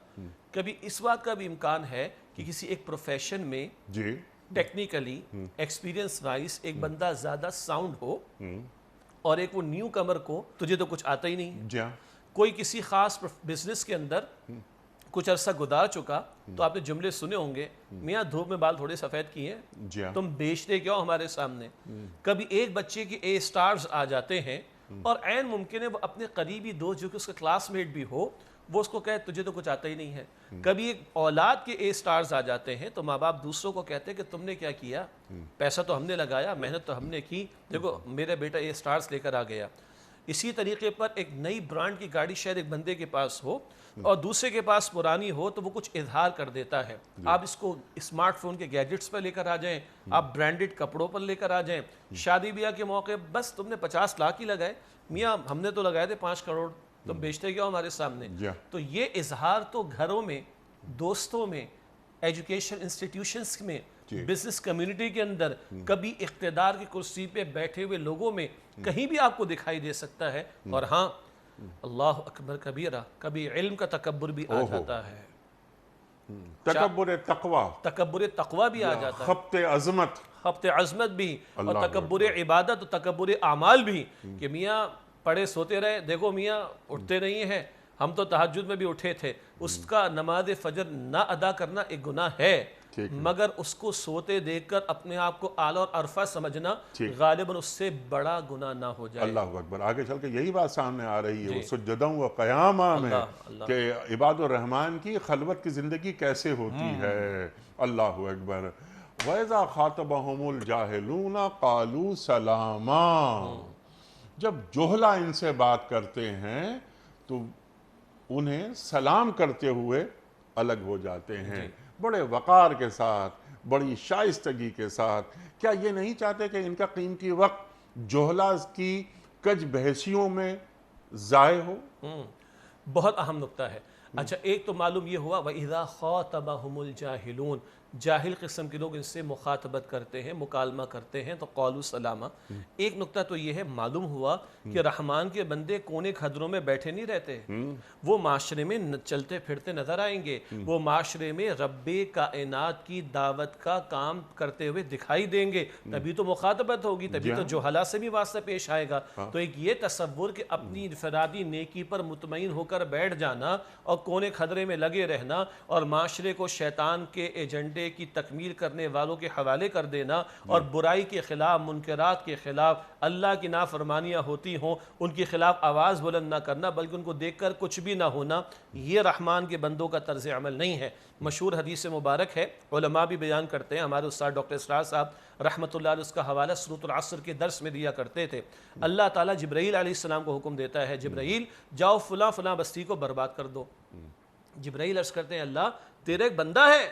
کبھی اس بات کا بھی امکان ہے کہ کسی ایک پروفیشن میں جی ٹیکنیکلی ایکسپیرینس وائز ایک بندہ زیادہ ساؤنڈ ہو، اور ایک وہ نیو کمر کو تجھے تو کچھ آتا ہی نہیں، جی کوئی کسی خاص بزنس کے اندر کچھ عرصہ گزار چکا، تو آپ نے جملے سنے ہوں گے، میاں دھوپ میں بال تھوڑے سفید کیے ہیں، تم بیچتے کیوں ہمارے سامنے؟ کبھی ایک بچے کے اے سٹارز آ جاتے ہیں، اور عین ممکن ہے وہ اپنے قریبی دوست جو کہ اس کا کلاس میٹ بھی ہو، وہ اس کو کہے تجھے تو کچھ آتا ہی نہیں ہے۔ کبھی ایک اولاد کے اے سٹارز آ جاتے ہیں تو ماں باپ دوسروں کو کہتے ہیں کہ تم نے کیا کیا، پیسہ تو ہم نے لگایا، محنت تو ہم نے کی، دیکھو میرا بیٹا اے سٹارز لے کر آ گیا۔ اسی طریقے پر ایک نئی برانڈ کی گاڑی شاید ایک بندے کے پاس ہو اور دوسرے کے پاس پرانی ہو، تو وہ کچھ اظہار کر دیتا ہے۔ آپ اس کو اسمارٹ فون کے گیجٹس پر لے کر آ جائیں، آپ برانڈڈ کپڑوں پر لے کر آ جائیں، شادی بیاہ کے موقع بس تم نے 50 لاکھ ہی لگائے، میاں ہم نے تو لگائے تھے 5 کروڑ، تم بیچتے کیا ہمارے سامنے؟ تو یہ اظہار تو گھروں میں، دوستوں میں، ایجوکیشن انسٹیٹیوشنز میں، بزنس کمیونٹی کے اندر، کبھی اقتدار کی کرسی پہ بیٹھے ہوئے لوگوں میں کہیں بھی آپ کو دکھائی دے سکتا ہے۔ اور ہاں، اللہ اکبر کبیرہ، کبھی علم کا تکبر بھی آ جاتا ہے، تکبر تقوی، تکبر تقوی بھی آ جاتا ہے، خبط عظمت، خبط عظمت بھی، اور تکبر عبادت اور تکبر اعمال بھی، کہ میاں پڑے سوتے رہے، دیکھو میاں اٹھتے نہیں ہیں، ہم تو تہجد میں بھی اٹھے تھے، اس کا نماز فجر نہ ادا کرنا ایک گناہ ہے، مگر اس کو سوتے دیکھ کر اپنے آپ کو اعلیٰ اور عرفہ سمجھنا غالباً اس سے بڑا گناہ نہ ہو جائے۔ اللہ اکبر۔ آگے چل کے یہی بات سامنے آ رہی ہے وہ سجدوں و قیامہ میں، کہ عباد الرحمن کی خلوت کی زندگی کیسے ہوتی ہے۔ اللہ اکبر۔ وَإِذَا خَاطَبَهُمُ الْجَاهِلُونَ قَالُوا سَلَامًا، جب جوہلا ان سے بات کرتے ہیں تو انہیں سلام کرتے ہوئے الگ ہو جاتے ہیں، بڑے وقار کے ساتھ، بڑی شائستگی کے ساتھ۔ کیا یہ نہیں چاہتے کہ ان کا قیمتی وقت جوہلا کی کج بحثیوں میں ضائع ہو؟ بہت اہم نقطہ ہے۔ اچھا، ایک تو معلوم یہ ہوا وَإِذَا خَاطَبَهُمُ الْجَاهِلُونَ، جاہل قسم کے لوگ ان سے مخاطبت کرتے ہیں، مکالمہ کرتے ہیں تو قولوا سلامہ۔ ایک نقطہ تو یہ ہے، معلوم ہوا کہ رحمان کے بندے کونے کھدروں میں بیٹھے نہیں رہتے، وہ معاشرے میں چلتے پھرتے نظر آئیں گے، وہ معاشرے میں رب کائنات کی دعوت کا کام کرتے ہوئے دکھائی دیں گے، تبھی تو مخاطبت ہوگی، تبھی تو جہلا سے بھی واسطہ پیش آئے گا۔ تو ایک یہ تصور کہ اپنی انفرادی نیکی پر مطمئن ہو کر بیٹھ جانا اور کونے کھدرے میں لگے رہنا اور معاشرے کو شیطان کے ایجنڈے کی تکمیل کرنے والوں کے حوالے کر دینا اور برائی کے خلاف، منکرات کے خلاف، اللہ کی نافرمانیاں ہوتی ہوں ان کے خلاف آواز بلند نہ کرنا بلکہ ان کو دیکھ کر کچھ بھی نہ ہونا، یہ رحمان کے بندوں کا طرز عمل نہیں ہے۔ مشہور حدیث مبارک ہے، علماء بھی بیان کرتے ہیں، ہمارے استاد ڈاکٹر اسرار صاحب رحمۃ اللہ علیہ اس کا حوالہ سورۃ العصر کے درس میں دیا کرتے تھے۔ اللہ تعالیٰ جبرائیل علیہ السلام کو حکم دیتا ہے، جبرائیل جاؤ فلاں فلاں بستی کو برباد کر دو۔ جبرائیل عرض کرتے ہیں اللہ تیرا ایک بندہ ہے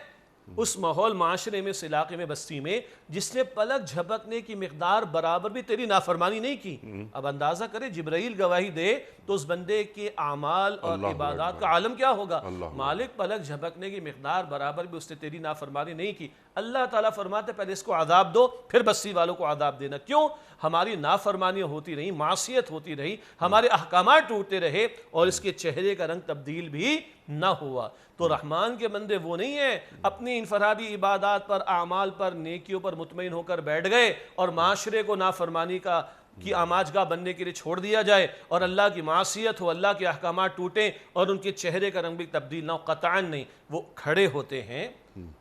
اس ماحول معاشرے میں، اس علاقے میں، بستی میں، جس نے پلک جھپکنے کی مقدار برابر بھی تیری نافرمانی نہیں کی۔ اب اندازہ کرے جبرائیل گواہی دے تو اس بندے کے اعمال اور عبادات کا عالم کیا ہوگا۔ مالک پلک جھپکنے کی مقدار برابر بھی اس نے تیری نافرمانی نہیں کی۔ اللہ تعالیٰ فرماتے پہلے اس کو عذاب دو پھر بستی والوں کو عذاب دینا۔ کیوں؟ ہماری نافرمانیاں ہوتی رہی، معصیت ہوتی رہی، ہمارے احکامات ٹوٹتے رہے اور اس کے چہرے کا رنگ تبدیل بھی نہ ہوا۔ تو رحمان کے بندے وہ نہیں ہیں اپنی انفرادی عبادات پر، اعمال پر، نیکیوں پر مطمئن ہو کر بیٹھ گئے اور معاشرے کو نافرمانی کی آماج گاہ بننے کے لیے چھوڑ دیا جائے اور اللہ کی معصیت ہو، اللہ کے احکامات ٹوٹیں اور ان کے چہرے کا رنگ بھی تبدیل نہ ہو، قطعاً نہیں۔ وہ کھڑے ہوتے ہیں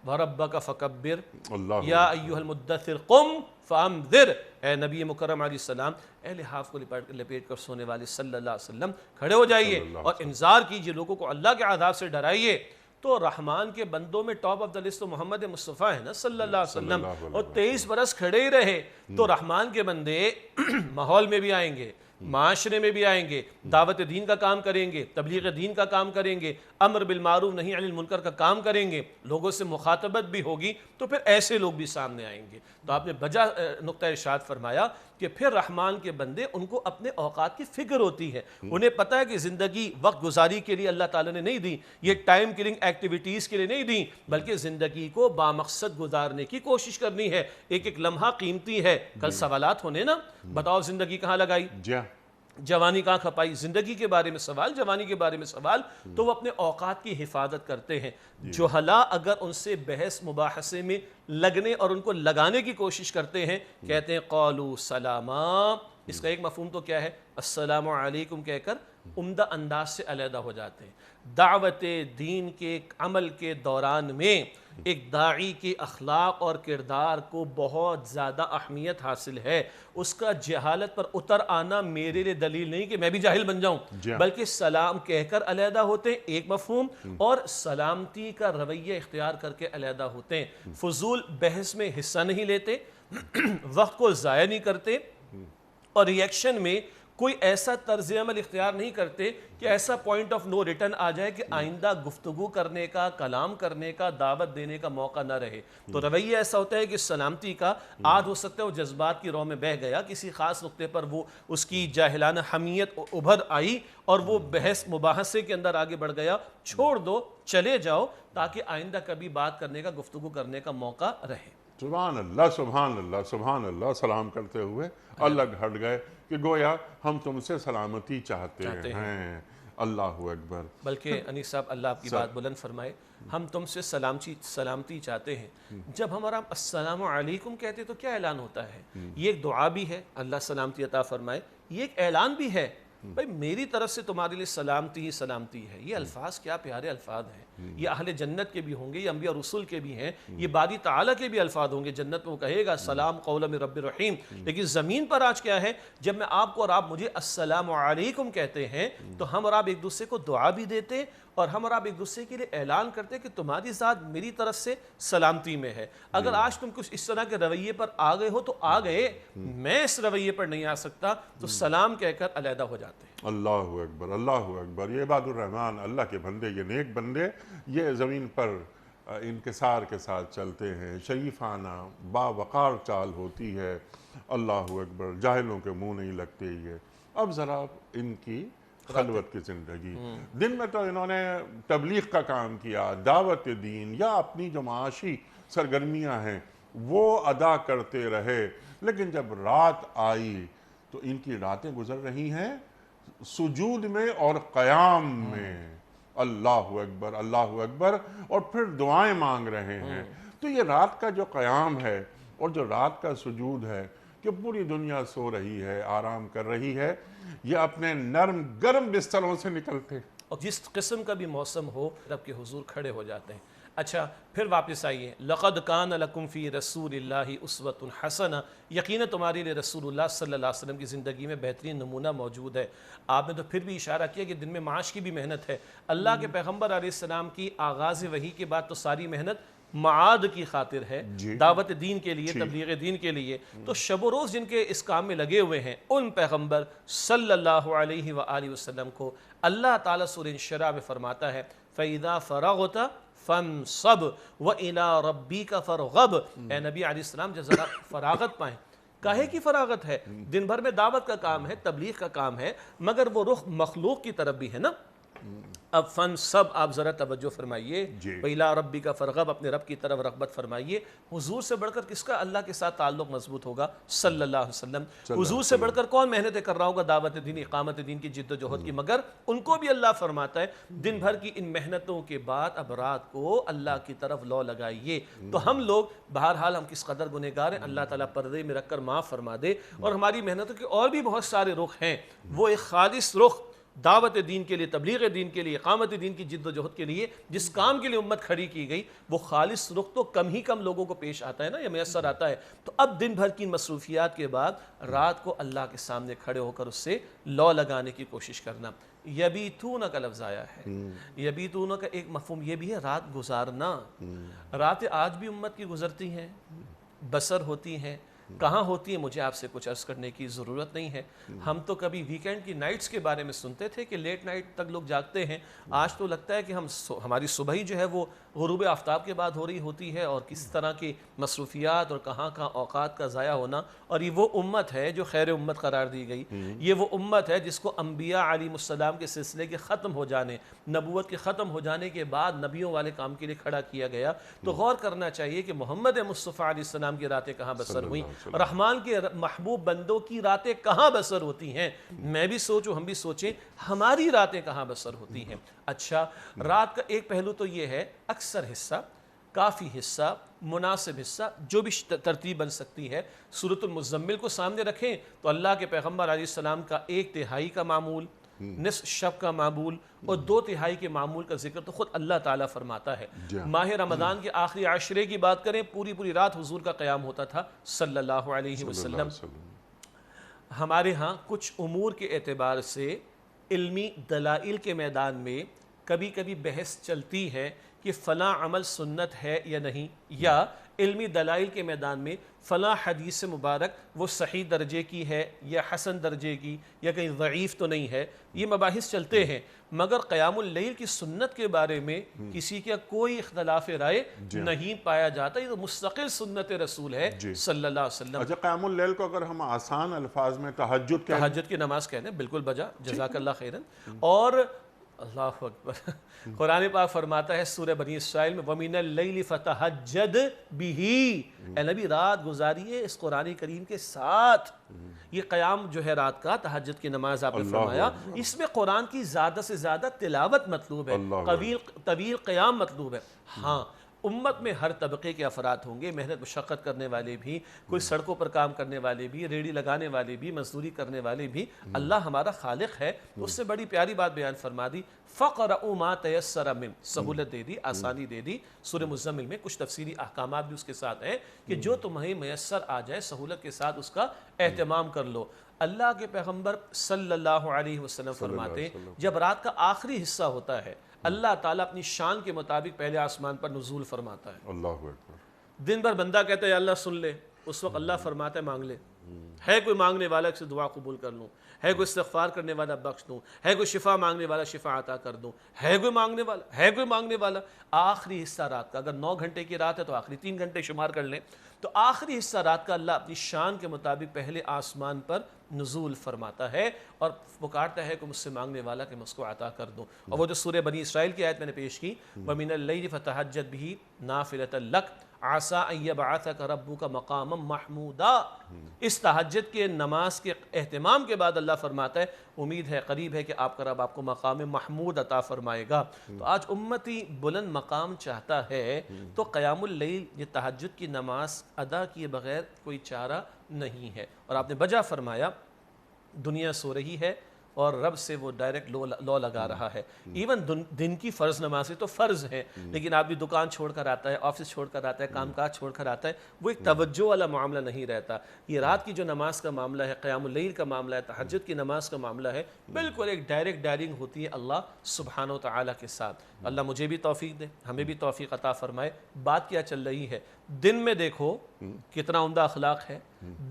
وَرَبَّكَ فَكَبِّرْ یا ایھا المدثر قم فانذر، اے نبی مکرم علیہ السلام، اے لحاف کو لپیٹ کر سونے والے صلی اللہ علیہ وسلم کھڑے ہو جائیے اور انذار کیجئے، لوگوں کو اللہ کے عذاب سے ڈرائیے۔ تو رحمان کے بندوں میں ٹاپ آف دا لسٹ تو محمد مصطفیٰ ہے نا صلی اللہ علیہ وسلم، اور 23 برس کھڑے ہی رہے۔ تو رحمان کے بندے ماحول میں بھی آئیں گے، معاشرے میں بھی آئیں گے، دعوت دین کا کام کریں گے، تبلیغ دین کا کام کریں گے، امر بالمعروف نہی عن المنکر کا کام کریں گے، لوگوں سے مخاطبت بھی ہوگی، تو پھر ایسے لوگ بھی سامنے آئیں گے۔ تو آپ نے بجا نقطہ ارشاد فرمایا کہ پھر رحمان کے بندے ان کو اپنے اوقات کی فکر ہوتی ہے، انہیں پتہ ہے کہ زندگی وقت گزاری کے لیے اللہ تعالیٰ نے نہیں دی، یہ ٹائم کلنگ ایکٹیویٹیز کے لیے نہیں دی، بلکہ زندگی کو بامقصد گزارنے کی کوشش کرنی ہے۔ ایک ایک لمحہ قیمتی ہے۔ کل سوالات ہونے نا، بتاؤ زندگی کہاں لگائی، جوانی کہاں کھپائی، زندگی کے بارے میں سوال، جوانی کے بارے میں سوال، تو وہ اپنے اوقات کی حفاظت کرتے ہیں۔ جہلا اگر ان سے بحث مباحثے میں لگنے اور ان کو لگانے کی کوشش کرتے ہیں، کہتے ہیں قولوا سلاما۔ اس کا ایک مفہوم تو کیا ہے، السلام علیکم کہہ کر عمدہ انداز سے علیحدہ ہو جاتے ہیں۔ دعوت دین کے عمل کے دوران میں ایک داعی کے اخلاق اور کردار کو بہت زیادہ اہمیت حاصل ہے۔ اس کا جہالت پر اتر آنا میرے لیے دلیل نہیں کہ میں بھی جاہل بن جاؤں، بلکہ سلام کہہ کر علیحدہ ہوتے ہیں، ایک مفہوم، اور سلامتی کا رویہ اختیار کر کے علیحدہ ہوتے ہیں۔ فضول بحث میں حصہ نہیں لیتے، وقت کو ضائع نہیں کرتے، اور ریئیکشن میں کوئی ایسا طرز عمل اختیار نہیں کرتے کہ ایسا پوائنٹ آف نو ریٹرن آ جائے کہ آئندہ گفتگو کرنے کا، کلام کرنے کا، دعوت دینے کا موقع نہ رہے۔ تو رویہ ایسا ہوتا ہے کہ سلامتی کا آج ہو سکتا ہے وہ جذبات کی رو میں بہہ گیا، کسی خاص نقطے پر وہ اس کی جاہلانہ حمیت ابھر آئی اور وہ بحث مباحثے کے اندر آگے بڑھ گیا، چھوڑ دو، چلے جاؤ، تاکہ آئندہ کبھی بات کرنے کا، گفتگو کرنے کا موقع رہے۔ سبحان اللہ، سبحان اللہ، سبحان اللہ۔ سلام کرتے ہوئے الگ ہٹ گئے کہ گویا ہم تم سے سلامتی چاہتے ہیں۔ اللہ اکبر۔ بلکہ انیس صاحب اللہ آپ کی بات بلند فرمائے، ہم تم سے سلامتی چاہتے ہیں۔ جب ہمارا السلام علیکم کہتے تو کیا اعلان ہوتا ہے؟ یہ ایک دعا بھی ہے، اللہ سلامتی عطا فرمائے، یہ ایک اعلان بھی ہے، بھائی میری طرف سے تمہارے لیے سلامتی ہی سلامتی ہے۔ یہ الفاظ کیا پیارے الفاظ ہیں، یہ اہل جنت کے بھی ہوں گے، یہ انبیاء رسول کے بھی ہیں، یہ باری تعالیٰ کے بھی الفاظ ہوں گے۔ جنت میں وہ کہے گا سلام قولا من رب الرحیم، لیکن زمین پر آج کیا ہے، جب میں آپ کو اور آپ مجھے السلام علیکم کہتے ہیں تو ہم اور آپ ایک دوسرے کو دعا بھی دیتے اور ہم اور آپ ایک دوسرے کے لیے اعلان کرتے کہ تمہاری ذات میری طرف سے سلامتی میں ہے۔ اگر آج تم کچھ اس طرح کے رویے پر آ گئے ہو تو آ گئے، میں اس رویے پر نہیں آ سکتا، تو سلام کہہ کر علیحدہ ہو جاتے ہیں۔ اللہ اکبر، اللہ اکبر۔ یہ عباد الرحمن، اللہ کے بندے، یہ نیک بندے، یہ زمین پر انکسار کے ساتھ چلتے ہیں، شریفانہ باوقار چال ہوتی ہے۔ اللہ اکبر، جاہلوں کے منہ نہیں لگتے یہ۔ اب ذرا ان کی خلوت کی زندگی، دن میں تو انہوں نے تبلیغ کا کام کیا، دعوت دین، یا اپنی جو معاشی سرگرمیاں ہیں وہ ادا کرتے رہے، لیکن جب رات آئی تو ان کی راتیں گزر رہی ہیں سجود میں اور قیام میں، اللہ اکبر، اور پھر دعائیں مانگ رہے ہیں۔ تو یہ رات کا جو قیام ہے اور جو رات کا سجود ہے کہ پوری دنیا سو رہی ہے، آرام کر رہی ہے، یہ اپنے نرم گرم بستروں سے نکلتے اور جس قسم کا بھی موسم ہو رب کے حضور کھڑے ہو جاتے ہیں۔ اچھا پھر واپس آئیے، لَقَدْ كَانَ لَكُمْ فِي رَسُولِ اللَّهِ أُسْوَةٌ حَسَنَةٌ، یقیناً تمہارے لیے رسول اللہ صلی اللہ علیہ وسلم کی زندگی میں بہترین نمونہ موجود ہے۔ آپ نے تو پھر بھی اشارہ کیا کہ دن میں معاش کی بھی محنت ہے۔ اللہ کے پیغمبر علیہ السلام کی آغاز وحی کے بعد تو ساری محنت معاد کی خاطر ہے، دعوت دین کے لیے، تبلیغ دین کے لیے، تو شب و روز جن کے اس کام میں لگے ہوئے ہیں ان پیغمبر صلی اللہ علیہ وآلہ وسلم کو اللہ تعالیٰ سورہ انشراح میں فرماتا ہے فَإِذَا فَرَغْتَ فَانْصَبْ وَإِلَىٰ رَبِّكَ فَارْغَب۔ اے نبی علیہ السلام جب ذرا فراغت پائیں، کاہے کی فراغت ہے؟ دن بھر میں دعوت کا کام ہے، تبلیغ کا کام ہے، مگر وہ رخ مخلوق کی طرف بھی ہے نا۔ اب فَانْصَبْ آپ ذرا توجہ فرمائیے، وَإِلَىٰ رَبِّكَ فَارْغَب، اپنے رب کی طرف رغبت فرمائیے۔ حضور سے بڑھ کر کس کا اللہ کے ساتھ تعلق مضبوط ہوگا؟ صلی اللہ علیہ وسلم۔ حضور سے بڑھ کر کون محنتیں کر رہا ہوگا دعوت دین، اقامت دین کی جد و جہد کی؟ مگر ان کو بھی اللہ فرماتا ہے دن بھر کی ان محنتوں کے بعد اب رات کو اللہ کی طرف لو لگائیے۔ تو ہم لوگ بہرحال ہم کس قدر گنہگار ہیں، اللہ تعالیٰ پردے میں رکھ کر معاف فرما دے، اور ہماری محنتوں کے اور بھی بہت سارے رخ ہیں، وہ ایک خالص رخ دعوت دین کے لیے، تبلیغ دین کے لیے، اقامت دین کی جد و جہد کے لیے جس کام کے لیے امت کھڑی کی گئی، وہ خالص رخ تو کم ہی کم لوگوں کو پیش آتا ہے نا، یا میسر آتا ہے۔ تو اب دن بھر کی مصروفیات کے بعد رات کو اللہ کے سامنے کھڑے ہو کر اس سے لو لگانے کی کوشش کرنا۔ یبیتون کا لفظ آیا ہے، یبیتون کا ایک مفہوم یہ بھی ہے رات گزارنا۔ راتیں آج بھی امت کی گزرتی ہیں، بسر ہوتی ہیں، کہاں ہوتی ہے مجھے آپ سے کچھ عرض کرنے کی ضرورت نہیں ہے۔ ہم تو کبھی ویکینڈ کی نائٹس کے بارے میں سنتے تھے کہ لیٹ نائٹ تک لوگ جاگتے ہیں، آج تو لگتا ہے کہ ہماری صبح ہی جو ہے وہ غروب آفتاب کے بعد ہو رہی ہوتی ہے، اور کس طرح کی مصروفیات اور کہاں اوقات کا ضائع ہونا۔ اور یہ وہ امت ہے جو خیر امت قرار دی گئی، یہ وہ امت ہے جس کو انبیاء علیہ السلام کے سلسلے کے ختم ہو جانے، نبوت کے ختم ہو جانے کے بعد نبیوں والے کام کے لیے کھڑا کیا گیا۔ تو غور کرنا چاہیے کہ محمد مصطفیٰ علیہ السلام کی راتیں کہاں بسر ہوئیں، رحمان کے محبوب بندوں کی راتیں کہاں بسر ہوتی ہیں۔ میں بھی سوچوں، ہم بھی سوچیں ہماری راتیں کہاں بسر ہوتی ہیں۔ اچھا رات کا ایک پہلو تو یہ ہے، اکثر حصہ، کافی حصہ، مناسب حصہ، جو بھی ترتیب بن سکتی ہے، سورۃ المزمل کو سامنے رکھیں تو اللہ کے پیغمبر علیہ السلام کا 1/3 کا معمول، نصف شب کا معمول اور 2/3 کے معمول کا ذکر تو خود اللہ تعالیٰ فرماتا ہے۔ ماہ رمضان کے آخری عشرے کی بات کریں، پوری رات حضور کا قیام ہوتا تھا صلی اللہ علیہ وسلم۔ ہمارے ہاں کچھ امور کے اعتبار سے علمی دلائل کے میدان میں کبھی کبھی بحث چلتی ہے کہ فلاں عمل سنت ہے یا نہیں، یا علمی دلائل کے میدان میں فلاں حدیث مبارک وہ صحیح درجے کی ہے یا حسن درجے کی، یا کہیں ضعیف تو نہیں ہے، یہ مباحث چلتے ہیں۔ مگر قیام اللیل کی سنت کے بارے میں کسی کا کوئی اختلاف رائے نہیں پایا جاتا، یہ تو مستقل سنت رسول ہے صلی اللہ علیہ وسلم۔ اچھا قیام اللیل کو اگر ہم آسان الفاظ میں تہجد کی نماز کہتے ہیں، بالکل بجا، جزاک اللہ خیرن۔ اور اللہ اکبر، قرآن پاک فرماتا ہے سورہ بنی اسرائیل میں وَمِنَ اللَّيْلِ فَتَہَجَّدْ بِهِ، اے نبی رات گزاریے اس قرآن کریم کے ساتھ۔ یہ قیام جو ہے رات کا، تہجد کی نماز آپ نے فرمایا، اس میں قرآن کی زیادہ سے زیادہ تلاوت مطلوب ہے، طویل قیام مطلوب ہے۔ ہاں امت میں ہر طبقے کے افراد ہوں گے، محنت مشقت کرنے والے بھی، کوئی سڑکوں پر کام کرنے والے بھی، ریڑھی لگانے والے بھی، مزدوری کرنے والے بھی۔ اللہ ہمارا خالق ہے، اس سے بڑی پیاری بات بیان فرما دی، فَقْرَؤُوا مَا تَيَسَّرَ مِنْ، سہولت دے دی، آسانی دے دی۔ سورہ مزمل میں کچھ تفسیری احکامات بھی اس کے ساتھ ہیں کہ جو تمہیں میسر آ جائے سہولت کے ساتھ اس کا اہتمام کر لو۔ اللہ کے پیغمبر صلی اللہ علیہ وسلم فرماتے جب رات کا آخری حصہ ہوتا ہے اللہ تعالیٰ اپنی شان کے مطابق پہلے آسمان پر نزول فرماتا ہے۔ اللہ اکبر۔ دن بھر بندہ کہتا ہے یا اللہ سن لے، اس وقت اللہ فرماتا ہے مانگ لے، ہے کوئی مانگنے والا سے دعا قبول کر لوں، ہے کوئی استغفار کرنے والا بخش دوں، ہے کوئی شفا مانگنے والا شفا عطا کر دوں، ہے کوئی مانگنے والا، ہے کوئی مانگنے والا۔ آخری حصہ رات کا، اگر 9 گھنٹے کی رات ہے تو آخری 3 گھنٹے شمار کر لیں، تو آخری حصہ رات کا اللہ اپنی شان کے مطابق پہلے آسمان پر نزول فرماتا ہے اور پکارتا ہے کہ مجھ سے مانگنے والا کہ میں اس کو عطا کر دوں۔ اور وہ جو سورہ بنی اسرائیل کی آیت میں نے پیش کی، وَمِنَ اللَّيْلِ فَتَہَجَّدْ بِهِ نَافِلَةً لَكَ عسى ان يبعثك ربك مقاما محمودا۔ اس تہجد کے نماز کے اہتمام کے بعد اللہ فرماتا ہے امید ہے، قریب ہے کہ آپ کا رب آپ کو مقام محمود عطا فرمائے گا۔ تو آج امتی بلند مقام چاہتا ہے تو قیام اللیل، یہ تہجد کی نماز ادا کیے بغیر کوئی چارہ نہیں ہے۔ اور آپ نے بجا فرمایا دنیا سو رہی ہے اور رب سے وہ ڈائریکٹ لو لگا رہا ہے۔ ایون دن کی فرض نمازیں تو فرض ہیں، لیکن آدمی دکان چھوڑ کر آتا ہے، آفس چھوڑ کر آتا ہے، کام کاج چھوڑ کر آتا ہے، وہ ایک توجہ والا معاملہ نہیں رہتا۔ یہ رات کی جو نماز کا معاملہ ہے، قیام اللیل کا معاملہ ہے، تہجد کی نماز کا معاملہ ہے، بالکل ایک ڈائریکٹ ڈائلنگ ہوتی ہے اللہ سبحانہ و تعالیٰ کے ساتھ۔ اللہ مجھے بھی توفیق دے، ہمیں بھی توفیق عطا فرمائے۔ بات کیا چل رہی ہے؟ دن میں دیکھو کتنا عمدہ اخلاق ہے،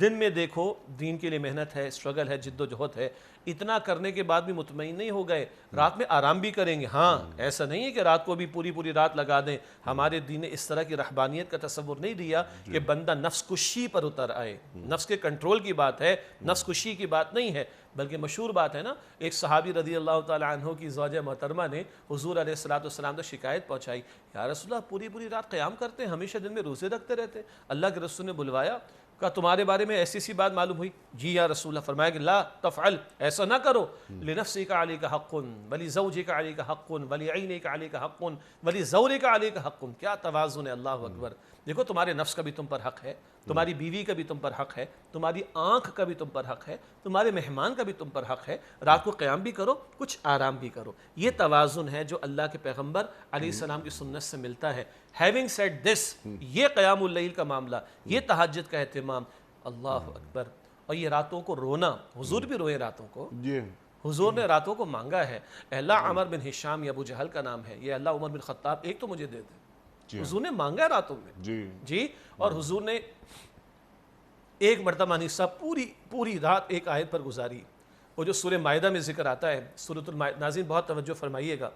دن میں دیکھو دین کے لیے محنت ہے، اسٹرگل ہے، جد و جہد ہے، اتنا کرنے کے بعد بھی مطمئن نہیں ہو گئے، رات میں آرام بھی کریں گے۔ ہاں، ایسا نہیں ہے کہ رات کو بھی پوری رات لگا دیں۔ ہمارے دین نے اس طرح کی رہبانیت کا تصور نہیں دیا کہ بندہ نفس کشی پر اتر آئے۔ نفس کے کنٹرول کی بات ہے، نفس کشی کی بات نہیں ہے، بلکہ مشہور بات ہے نا، ایک صحابی رضی اللہ تعالی عنہ کی زوجہ محترمہ نے حضور علیہ السلام تک شکایت پہنچائی، یا رسول اللہ پوری رات قیام کرتے ہیں، ہمیشہ دن میں روزے رکھتے رہتے ہیں۔ اللہ کے رسول نے بلوایا، کہا تمہارے بارے میں ایسی بات معلوم ہوئی؟ جی یا رسول اللہ۔ فرمایا کہ لا تفعل، ایسا نہ کرو، لنفسک علیک حق ولزوجک علیک حق ولعینک علیک حق ولزورک علیک حق۔ کیا توازن ہے، اللہ اکبر۔ دیکھو تمہارے نفس کا بھی تم پر حق ہے، تمہاری بیوی کا بھی تم پر حق ہے، تمہاری آنکھ کا بھی تم پر حق ہے، تمہارے مہمان کا بھی تم پر حق ہے۔ رات کو قیام بھی کرو، کچھ آرام بھی کرو۔ یہ توازن ہے جو اللہ کے پیغمبر علیہ السلام کی سنت سے ملتا ہے۔ ہیونگ سیڈ دس، یہ قیام اللیل کا معاملہ، یہ تہجد کا اہتمام، اللہ اکبر۔ اور یہ راتوں کو رونا، حضور بھی روئے راتوں کو، حضور نے راتوں کو مانگا ہے۔ اے اللہ عمر بن ہشام، یہ ابو جہل کا نام ہے، یہ اللہ عمر بن خطاب ایک تو مجھے دے دے۔ حضور نے مانگا ہے راتوں میں، جی۔ اور حضور نے ایک مرتبہ حصہ پوری رات ایک آیت پر گزاری، وہ جو سورہ مائدہ میں ذکر آتا ہے، سورۃ المائدہ، ناظرین بہت توجہ فرمائیے گا،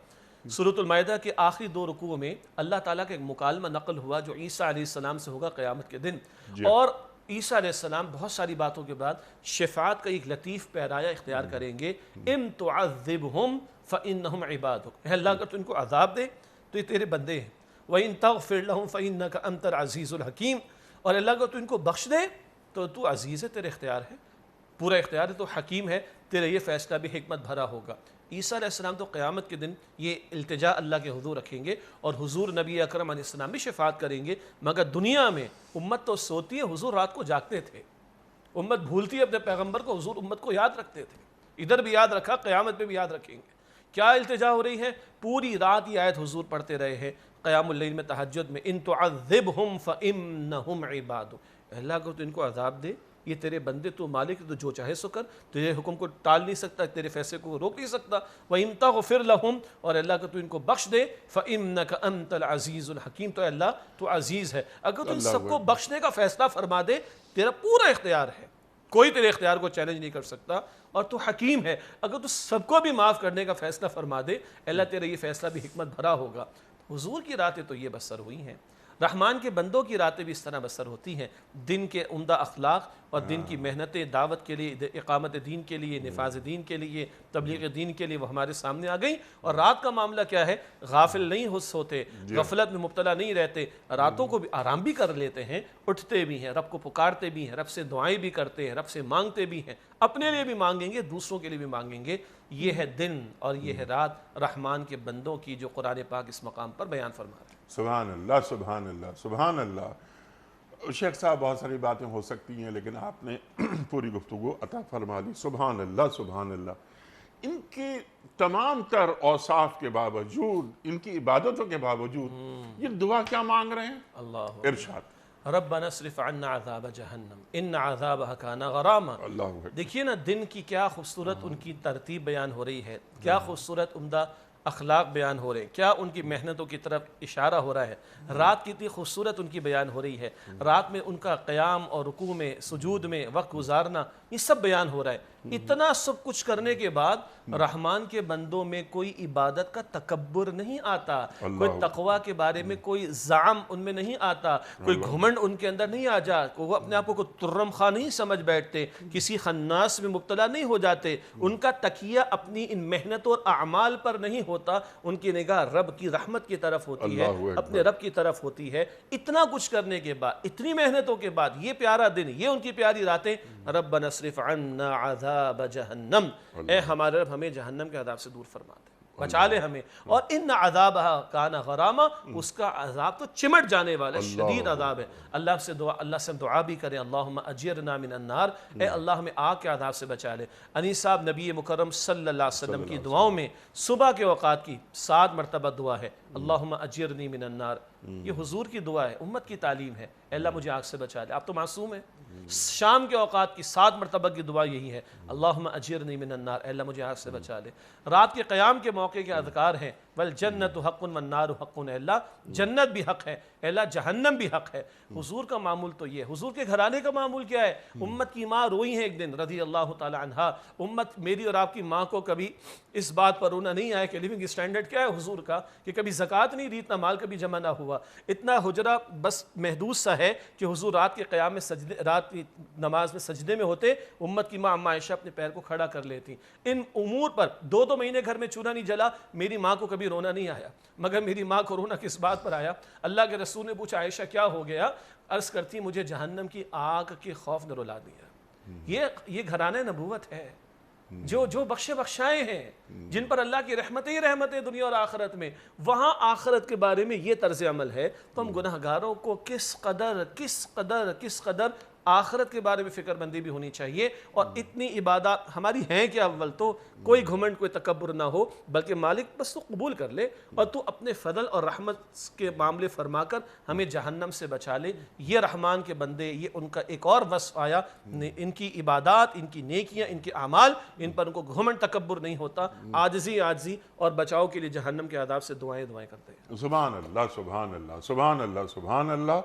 سورۃ المائدہ کے آخری 2 رکوع میں اللہ تعالیٰ کا ایک مکالمہ نقل ہوا جو عیسیٰ علیہ السلام سے ہوگا قیامت کے دن۔ اور عیسیٰ علیہ السلام بہت ساری باتوں کے بعد شفاعت کا ایک لطیف پیرایا اختیار کریں گے، ان تعذبہم فانہم عبادک، اے اللہ اگر تو ان کو عذاب دے تو یہ تیرے بندے ہیں، وَإِن تَغْفِرْ لَهُمْ فَإِنَّكَ أَنْتَ الْعَزِيزُ الْحَكِيمُ، اور اللہ اگر تو ان کو بخش دے تو عزیز ہے، تیرے اختیار ہے، پورا اختیار ہے، تو حکیم ہے، تیرے یہ فیصلہ بھی حکمت بھرا ہوگا۔ عیسیٰ علیہ السلام تو قیامت کے دن یہ التجا اللہ کے حضور رکھیں گے، اور حضور نبی اکرم علیہ السلام بھی شفاعت کریں گے، مگر دنیا میں امت تو سوتی ہے، حضور رات کو جاگتے تھے، امت بھولتی ہے اپنے پیغمبر کو، حضور امت کو یاد رکھتے تھے، ادھر بھی یاد رکھا، قیامت میں بھی یاد رکھیں گے۔ کیا التجا ہو رہی ہے؟ پوری رات یہ آیت حضور پڑھتے رہے ہیں قیام اللیل میں، تہجد میں، ان تعذبہم فانہم عبادک، اللہ اگر تو ان کو عذاب دے، یہ تیرے بندے، تو مالک، تو جو چاہے سو کر، تیرے حکم کو ٹال نہیں سکتا، تیرے فیصلے کو روک نہیں سکتا۔ وَإِن تَغْفِرْ لَهُمْ، اور اللہ اگر تو ان کو بخش دے، فَإِنَّكَ أَنْتَ الْعَزِيزُ الْحَكِيمُ، تو اللہ تو عزیز ہے، اگر تو ان سب کو بخشنے کا فیصلہ فرما دے، تیرا پورا اختیار ہے، کوئی تیرے اختیار کو چیلنج نہیں کر سکتا، اور تو حکیم ہے، اگر تو سب کو بھی معاف کرنے کا فیصلہ فرما دے، اللہ تیرا یہ فیصلہ بھی حکمت بھرا ہوگا۔ حضور کی راتیں تو یہ بسر ہوئی ہیں، رحمان کے بندوں کی راتیں بھی اس طرح بسر ہوتی ہیں، دن کے عمدہ اخلاق اور دن کی محنتیں، دعوت کے لیے، اقامت دین کے لیے، نفاذ دین کے لیے، تبلیغ دین کے لیے وہ ہمارے سامنے آ گئیں۔ اور رات کا معاملہ کیا ہے؟ غافل نہیں ہوتے، غفلت میں مبتلا نہیں رہتے، راتوں کو بھی آرام بھی کر لیتے ہیں، اٹھتے بھی ہیں، رب کو پکارتے بھی ہیں، رب سے دعائیں بھی کرتے ہیں، رب سے مانگتے بھی ہیں، اپنے لیے بھی مانگیں گے، دوسروں کے لیے بھی مانگیں گے۔ یہ ہے دن اور یہ ہے رات رحمان کے بندوں کی، جو قرآن پاک اس مقام پر بیان فرما رہا ہے۔ سبحان اللہ، سبحان اللہ، سبحان اللہ۔ شیخ صاحب بہت ساری باتیں ہو سکتی ہیں، لیکن آپ نے پوری گفتگو عطا فرما دی۔ سبحان اللہ، سبحان اللہ۔ ان کے تمام تر اوصاف کے باوجود، ان کی عبادتوں کے باوجود، یہ دعا کیا مانگ رہے ہیں؟ اللہ ارشاد، ربنا اصرف عنا عذاب جہنم ان عذابها کان غراما۔ اللہ دیکھیے نا دن کی کیا خوبصورت ان کی ترتیب بیان ہو رہی ہے، کیا خوبصورت عمدہ اخلاق بیان ہو رہے ہیں، کیا ان کی محنتوں کی طرف اشارہ ہو رہا ہے۔ رات کتنی خوبصورت ان کی بیان ہو رہی ہے، رات میں ان کا قیام اور رکوع میں، سجود میں وقت گزارنا یہ سب بیان ہو رہا ہے. اتنا سب کچھ کرنے کے بعد رحمان کے بندوں میں کوئی عبادت کا تکبر نہیں آتا, کوئی تقوی کے بارے میں کوئی زعم ان میں نہیں آتا, کوئی گھمنڈ ان کے اندر نہیں آ جاتا, وہ اپنے آپ کو کوئی ترم خواہ نہیں سمجھ بیٹھتے, کسی خناس میں مبتلا نہیں ہو جاتے, ان کا تکیہ اپنی ان محنتوں اور اعمال پر نہیں ہوتا, ان کی نگاہ رب کی رحمت کی طرف ہوتی ہے, اپنے رب کی طرف ہوتی ہے. اتنا کچھ کرنے کے بعد, اتنی محنتوں کے بعد, یہ پیارا دن, یہ ان کی پیاری راتیں, ربنا اصرف عنا عذاب جہنم, اے ہمارے رب ہمیں جہنم کے عذاب سے دور فرما دے, بچا لے ہمیں. اور ان عذابہا کان غراما, اس کا عذاب تو چمٹ جانے والا شدید عذاب ہے. اللہ سے دعا بھی کریں, اللہم اجرنا من النار, اے اللہ ہمیں آگ کے عذاب سے بچا لے. انیس صاحب نبی مکرم صلی اللہ علیہ وسلم کی دعاؤں میں صبح کے اوقات کی 7 مرتبہ دعا ہے, اللہم اجرنی من النار. یہ حضور کی دعا ہے, امت کی تعلیم ہے, اے اللہ مجھے آگ سے بچا لے, آپ تو معصوم ہیں. شام کے اوقات کی 7 مرتبہ کی دعا یہی ہے, اللہم اجرنی من النار, اے اللہ مجھے آگ سے بچا لے. رات کے قیام کے موقع کے اذکار ہیں, والجنت حق والنار حق, اے اللہ جنت بھی حق ہے, اے اللہ جہنم بھی حق ہے. حضور کا معمول تو یہ ہے. حضور کے گھرانے کا معمول کیا ہے؟ امت کی ماں روئی ہیں ایک دن رضی اللہ تعالی عنہا, امت میری اور آپ کی ماں کو کبھی اس بات پر رونا نہیں آیا کہ لیونگ سٹینڈرڈ کیا ہے حضور کا, کہ کبھی زکوٰۃ نہیں دی, اتنا مال کبھی جمع نہ ہوا, اتنا حجرہ بس محدود سا ہے کہ حضور رات کے قیام میں سجدے, رات کی نماز میں سجدے میں ہوتے, امت کی ماں اما عائشہ اپنے پیر کو کھڑا کر لیتی. ان امور پر 2 مہینے گھر میں چولہا نہیں جلا, میری ماں کو کبھی رونا نہیں آیا. مگر میری ماں کو رونا کس بات پر آیا؟ اللہ کے رسول نے پوچھا عائشہ کیا ہو گیا؟ عرض کرتی مجھے جہنم کی آگ کے خوف نے رلا دیا. یہ گھرانہ نبوت ہے, جو بخشے بخشائے ہیں, جن پر اللہ کی رحمتیں ہی رحمتیں دنیا اور آخرت میں, وہاں آخرت کے بارے میں یہ طرز عمل ہے. تو ہم گناہگاروں کو کس قدر آخرت کے بارے میں فکر مندی بھی ہونی چاہیے. اور اتنی عبادات ہماری ہیں کہ اول تو کوئی گھمنڈ کوئی تکبر نہ ہو, بلکہ مالک بس تو قبول کر لے, اور تو اپنے فضل اور رحمت کے معاملے فرما کر ہمیں جہنم سے بچا لے. یہ رحمان کے بندے, یہ ان کا ایک اور وصف آیا, ان کی عبادات, ان کی نیکیاں, ان کے اعمال, ان پر ان کو گھمنڈ تکبر نہیں ہوتا, عاجزی اور بچاؤ کے لیے جہنم کے عذاب سے دعائیں کرتے ہیں. سبحان اللہ سبحان اللہ سبحان اللہ سبحان اللہ.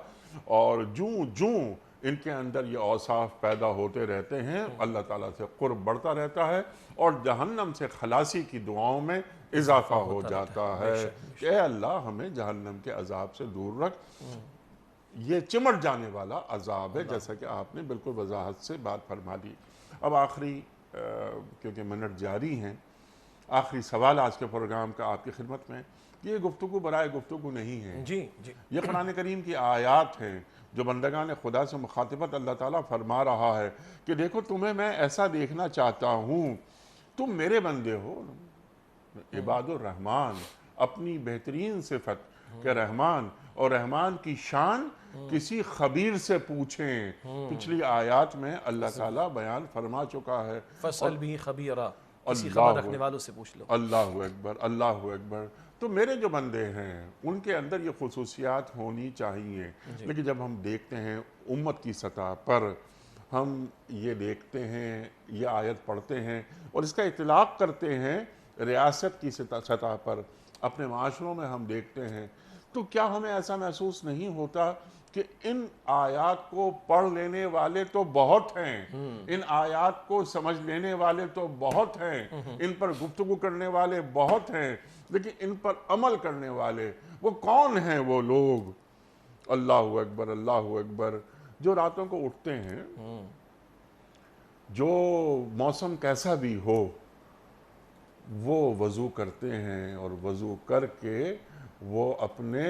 اور جوں ان کے اندر یہ اوصاف پیدا ہوتے رہتے ہیں, اللہ تعالیٰ سے قرب بڑھتا رہتا ہے, اور جہنم سے خلاصی کی دعاؤں میں اضافہ ہو جاتا ہے کہ اے اللہ ہمیں جہنم کے عذاب سے دور رکھ. یہ چمٹ جانے والا عذاب ہے, جیسا کہ آپ نے بالکل وضاحت سے بات فرما دی. اب آخری, کیونکہ منٹ جاری ہیں, آخری سوال آج کے پروگرام کا آپ کی خدمت میں. یہ گفتگو برائے گفتگو نہیں ہے, جی یہ قرآن کریم کی آیات ہیں جو بندگان خدا سے مخاطبت اللہ تعالیٰ فرما رہا ہے کہ دیکھو تمہیں میں ایسا دیکھنا چاہتا ہوں, تم میرے بندے ہو. عباد الرحمن اپنی بہترین صفت کہ رحمان اور رحمان کی شان کسی خبیر سے پوچھیں, پچھلی آیات میں اللہ تعالیٰ بیان فرما چکا ہے. فَاسْأَلْ بِهِ خَبِيرًا, کسی خبر رکھنے والوں سے پوچھ لو. اللہ اکبر اللہ اکبر. تو میرے جو بندے ہیں ان کے اندر یہ خصوصیات ہونی چاہیے. لیکن جب ہم دیکھتے ہیں امت کی سطح پر, ہم یہ دیکھتے ہیں, یہ آیت پڑھتے ہیں اور اس کا اطلاق کرتے ہیں ریاست کی سطح پر, اپنے معاشروں میں ہم دیکھتے ہیں, تو کیا ہمیں ایسا محسوس نہیں ہوتا کہ ان آیات کو پڑھ لینے والے تو بہت ہیں, ان آیات کو سمجھ لینے والے تو بہت ہیں, ان پر گفتگو کرنے والے بہت ہیں, لیکن ان پر عمل کرنے والے وہ کون ہیں؟ وہ لوگ, اللہ اکبر اللہ اکبر, جو راتوں کو اٹھتے ہیں, جو موسم کیسا بھی ہو وہ وضو کرتے ہیں, اور وضو کر کے وہ اپنے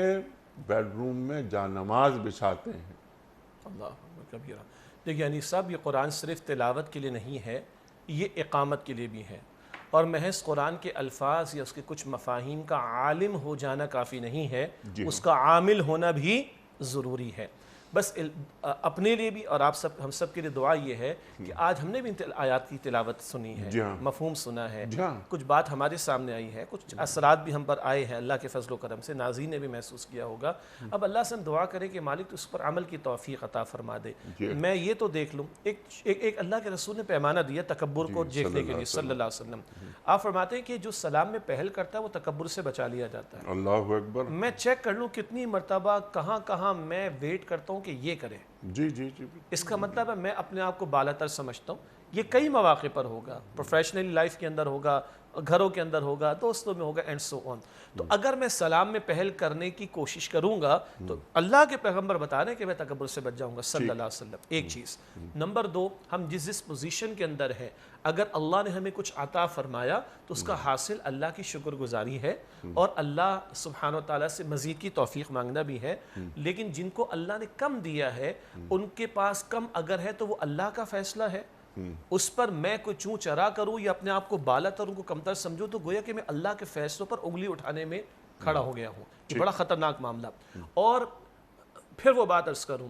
بیڈ روم میں جانماز بچھاتے ہیں. اللہ کبیرہ. دیکھیے انیس صاحب, یہ قرآن صرف تلاوت کے لیے نہیں ہے, یہ اقامت کے لیے بھی ہے. اور محض قرآن کے الفاظ یا اس کے کچھ مفاہیم کا عالم ہو جانا کافی نہیں ہے, اس کا عامل ہونا بھی ضروری ہے. بس اپنے لیے بھی اور آپ سب ہم سب کے لیے دعا یہ ہے کہ آج ہم نے بھی آیات کی تلاوت سنی ہے, مفہوم سنا ہے, کچھ بات ہمارے سامنے آئی ہے, کچھ اثرات بھی ہم پر آئے ہیں اللہ کے فضل و کرم سے, ناظرین نے بھی محسوس کیا ہوگا. اب اللہ سے ہم دعا کریں کہ مالک تو اس پر عمل کی توفیق عطا فرما دے. میں یہ تو دیکھ لوں, ایک اللہ کے رسول نے پیمانہ دیا تکبر کو دیکھنے کے لیے صلی اللہ علیہ وسلم. آپ فرماتے ہیں کہ جو سلام میں پہل کرتا ہے وہ تکبر سے بچا لیا جاتا ہے. اللہ اکبر. میں چیک کر لوں کتنی مرتبہ کہاں میں ویٹ کرتا ہوں کہ یہ کرے. جی. اس کا مطلب ہے میں اپنے آپ کو بالا تر سمجھتا ہوں, یہ کئی مواقع پر ہوگا، پروفیشنل لائف کے اندر ہوگا، گھروں کے اندر ہوگا، دوستوں میں ہوگا اینڈ سو آن. تو اگر میں سلام میں پہل کرنے کی کوشش کروں گا تو اللہ کے پیغمبر بتا رہے ہیں کہ میں تکبر سے بچ جاؤں گا صلی اللہ علیہ وسلم. ایک چیز. نمبر 2، ہم جس پوزیشن کے اندر ہیں، اگر اللہ نے ہمیں کچھ عطا فرمایا تو اس کا حاصل اللہ کی شکر گزاری ہے اور اللہ سبحانہ وتعالیٰ سے مزید کی توفیق مانگنا بھی ہے. لیکن جن کو اللہ نے کم دیا ہے ان کے پاس کم اگر ہے تو وہ اللہ کا فیصلہ ہے. اس پر میں کوئی چوں چرا کروں یا اپنے آپ کو بالا تر ان کو کمتر سمجھوں تو گویا کہ میں اللہ کے فیصلوں پر انگلی اٹھانے میں کھڑا ہو گیا ہوں. یہ بڑا خطرناک معاملہ. اور پھر وہ بات عرض کروں،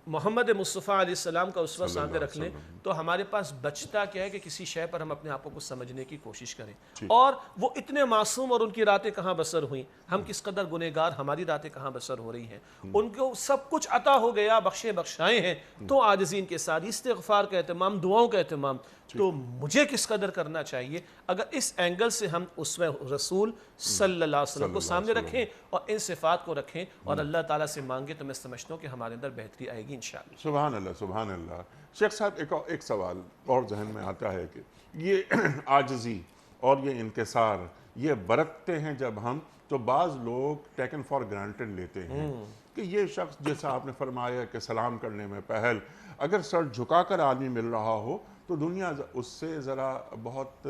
محمد مصطفیٰ علیہ السلام کا اسوہ سامنے رکھ لیں تو ہمارے پاس بچتا کیا ہے کہ کسی شے پر ہم اپنے آپ کو سمجھنے کی کوشش کریں. اور وہ اتنے معصوم اور ان کی راتیں کہاں بسر ہوئیں، ہم کس قدر گنہگار، ہماری راتیں کہاں بسر ہو رہی ہیں. ان کو سب کچھ عطا ہو گیا، بخشے بخشائے ہیں، تو عاجزین کے ساتھ استغفار کا اہتمام، دعاؤں کا اہتمام. تو مجھے کس قدر کرنا چاہیے اگر اس اینگل سے ہم اسوہ رسول صلی اللہ علیہ وسلم کو سامنے رکھیں اور ان صفات کو رکھیں اور اللہ تعالیٰ سے مانگیں تو میں سمجھتا ہوں کہ ہمارے اندر بہتری آئے گی انشاءاللہ. سبحان اللہ سبحان اللہ. شیخ صاحب ایک سوال اور ذہن میں آتا ہے کہ یہ عاجزی اور یہ انکسار یہ برتتے ہیں جب ہم، تو بعض لوگ ٹیکن فار گرانٹڈ لیتے ہیں کہ یہ شخص جیسا آپ نے فرمایا کہ سلام کرنے میں پہل، اگر سر جھکا کر آدمی مل رہا ہو تو دنیا اس سے ذرا بہت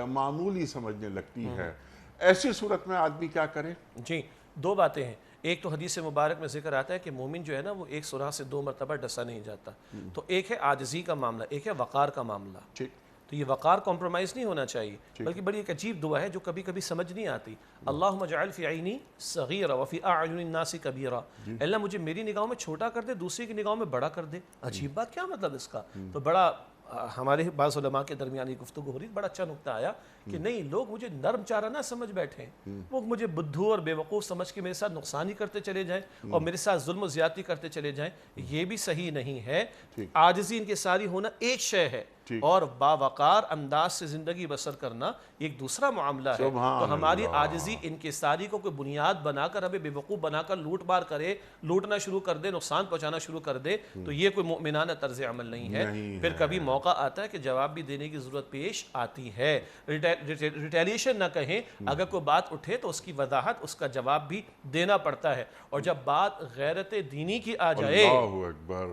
معمولی سمجھنے لگتی ہے. ایسی صورت میں آدمی کیا کرے؟ جی، دو باتیں ہیں. ایک تو حدیث مبارک میں ذکر آتا ہے کہ مومن جو ہے نا وہ ایک سراغ سے 2 مرتبہ ڈسا نہیں جاتا. تو ایک ہے عاجزی کا معاملہ، ایک ہے وقار کا معاملہ. تو یہ وقار کمپرومائز نہیں ہونا چاہیے، بلکہ بڑی ایک عجیب دعا ہے جو کبھی کبھی سمجھ نہیں آتی. اللہم اجعل فی عینی صغیرہ وفی اعین الناس کبیرہ. اللہ مجھے میری نگاہوں میں چھوٹا کر دے، دوسرے کی نگاہوں میں بڑا کر دے. عجیب بات، کیا مطلب اس کا؟ تو بڑا ہمارے بعض علماء کے درمیان یہ گفتگو ہو رہی، بڑا اچھا نکتہ آیا کہ نہیں، لوگ مجھے نرم چارہ نہ سمجھ بیٹھیں، وہ مجھے بدھو اور بے وقوف سمجھ کے میرے ساتھ نقصانی کرتے چلے جائیں اور میرے ساتھ ظلم و زیادتی کرتے چلے جائیں. یہ بھی صحیح نہیں ہے. عاجزی انکساری ہونا ایک شے ہے اور باوقار انداز سے زندگی بسر کرنا ایک دوسرا معاملہ ہے. تو ہماری عاجزی انکساری کو کوئی بنیاد بنا کر ہمیں بے وقوف بنا کر لوٹ مار کرے، لوٹنا شروع کر دے، نقصان پہنچانا شروع کر دے تو یہ کوئی مؤمنانہ طرز عمل نہیں ہے. پھر کبھی موقع آتا ہے کہ جواب بھی دینے کی ضرورت پیش آتی ہے. ریٹیلیشن نہ کہیں، اگر کوئی بات اٹھے تو اس کی وضاحت، اس کا جواب بھی دینا پڑتا ہے. اور جب بات غیرت دینی کی آ جائے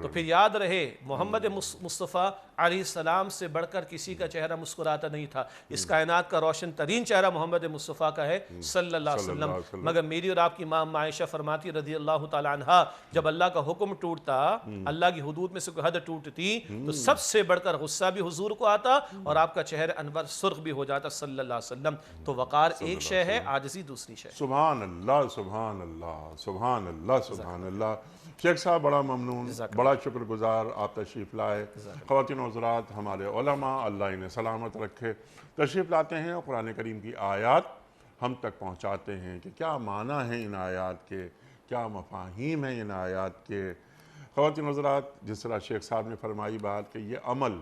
تو پھر یاد رہے محمد مصطفیٰ علیہ السلام سے بڑھ کر کسی کا چہرہ مسکراتا نہیں تھا. اس کائنات کا روشن ترین چہرہ محمد مصطفیٰ کا ہے صلی اللہ علیہ وسلم. مگر میری اور آپ کی ماں عائشہ فرماتی رضی اللہ تعالیٰ عنہا، جب اللہ کا حکم ٹوٹتا، اللہ کی حدود میں سے کوئی حد ٹوٹتی تو سب سے بڑھ کر غصہ بھی حضور کو آتا اور آپ کا چہرہ انور سرخ بھی ہو جاتا صلی اللہ علیہ وسلم. تو وقار ایک شے ہے، عاجزی دوسری شے. سبحان اللہ سبحان اللہ سبحان اللہ سبحان اللہ. شیخ صاحب بڑا ممنون، بڑا شکر گزار آپ تشریف لائے. خواتین و حضرات، ہمارے علماء اللہ انہیں سلامت رکھے تشریف لاتے ہیں اور قرآن کریم کی آیات ہم تک پہنچاتے ہیں کہ کیا معنی ہیں ان آیات کے، کیا مفاہیم ہیں ان آیات کے. خواتین و حضرات، جس طرح شیخ صاحب نے فرمائی بات کہ یہ عمل،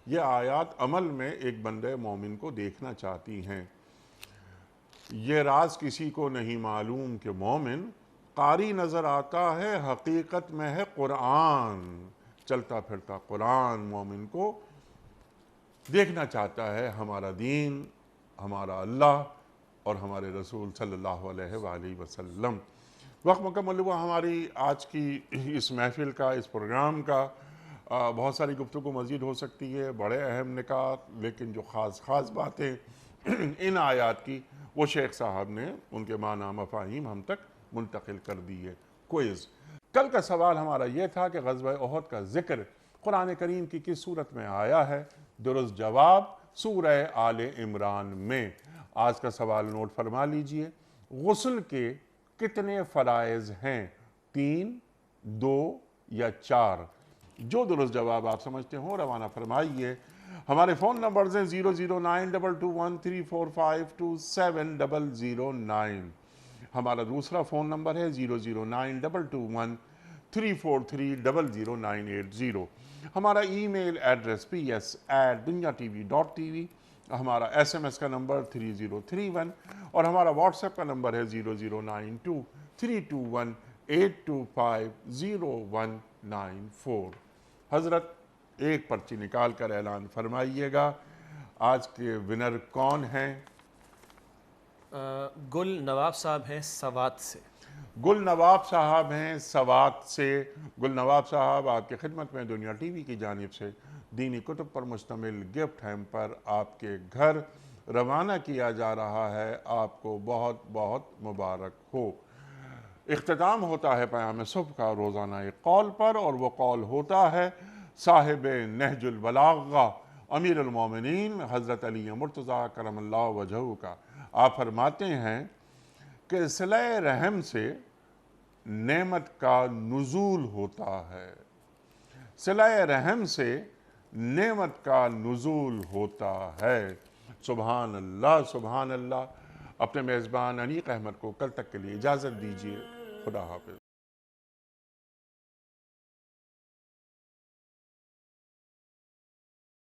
یہ آیات عمل میں ایک بندے مومن کو دیکھنا چاہتی ہیں. یہ راز کسی کو نہیں معلوم کہ مومن قاری نظر آتا ہے، حقیقت میں ہے قرآن. چلتا پھرتا قرآن مومن کو دیکھنا چاہتا ہے. ہمارا دین، ہمارا اللہ اور ہمارے رسول صلی اللہ علیہ وآلہ وسلم. وقت مکمل ہوا ہماری آج کی اس محفل کا، اس پروگرام کا. بہت ساری گفتگو مزید ہو سکتی ہے، بڑے اہم نکات، لیکن جو خاص باتیں ان آیات کی وہ شیخ صاحب نے ان کے معنی مفاہیم ہم تک منتقل کر دیے. کوئز کل کا سوال ہمارا یہ تھا کہ غزوہ احد کا ذکر قرآن کریم کی کس صورت میں آیا ہے؟ درست جواب سورہ آل عمران میں. آج کا سوال نوٹ فرما لیجئے. غسل کے کتنے فرائض ہیں؟ 3، 2 یا 4؟ جو درست جواب آپ سمجھتے ہوں روانہ فرمائیے. ہمارے فون نمبرز ہیں 0092213452709. ہمارا دوسرا فون نمبر ہے 009221343000980. ہمارا ای میل ایڈریس ps@dunyatv.tv. ہمارا SMS کا نمبر 3031 اور ہمارا واٹس ایپ کا نمبر ہے 009232182509194. حضرت ایک پرچی نکال کر اعلان فرمائیے گا۔ آج کے ونر کون ہیں؟ گل نواب صاحب ہیں سوات سے۔ گل نواب صاحب ہیں سوات سے۔ گل نواب صاحب آپ کی خدمت میں دنیا ٹی وی کی جانب سے دینی کتب پر مشتمل گفٹ ہیمپر آپ کے گھر روانہ کیا جا رہا ہے۔ آپ کو بہت بہت مبارک ہو۔ اختتام ہوتا ہے پیام صبح کا روزانہ ایک قول پر، اور وہ قول ہوتا ہے صاحب نہج البلاغہ امیر المومنین حضرت علی مرتضیٰ کرم اللہ وجہہ کا۔ آپ فرماتے ہیں کہ صلہ رحم سے نعمت کا نزول ہوتا ہے، صلہ رحم سے نعمت کا نزول ہوتا ہے۔ سبحان اللہ سبحان اللہ۔ اپنے میزبان انیق احمد کو کل تک کے لیے اجازت دیجیے۔ خدا حافظ۔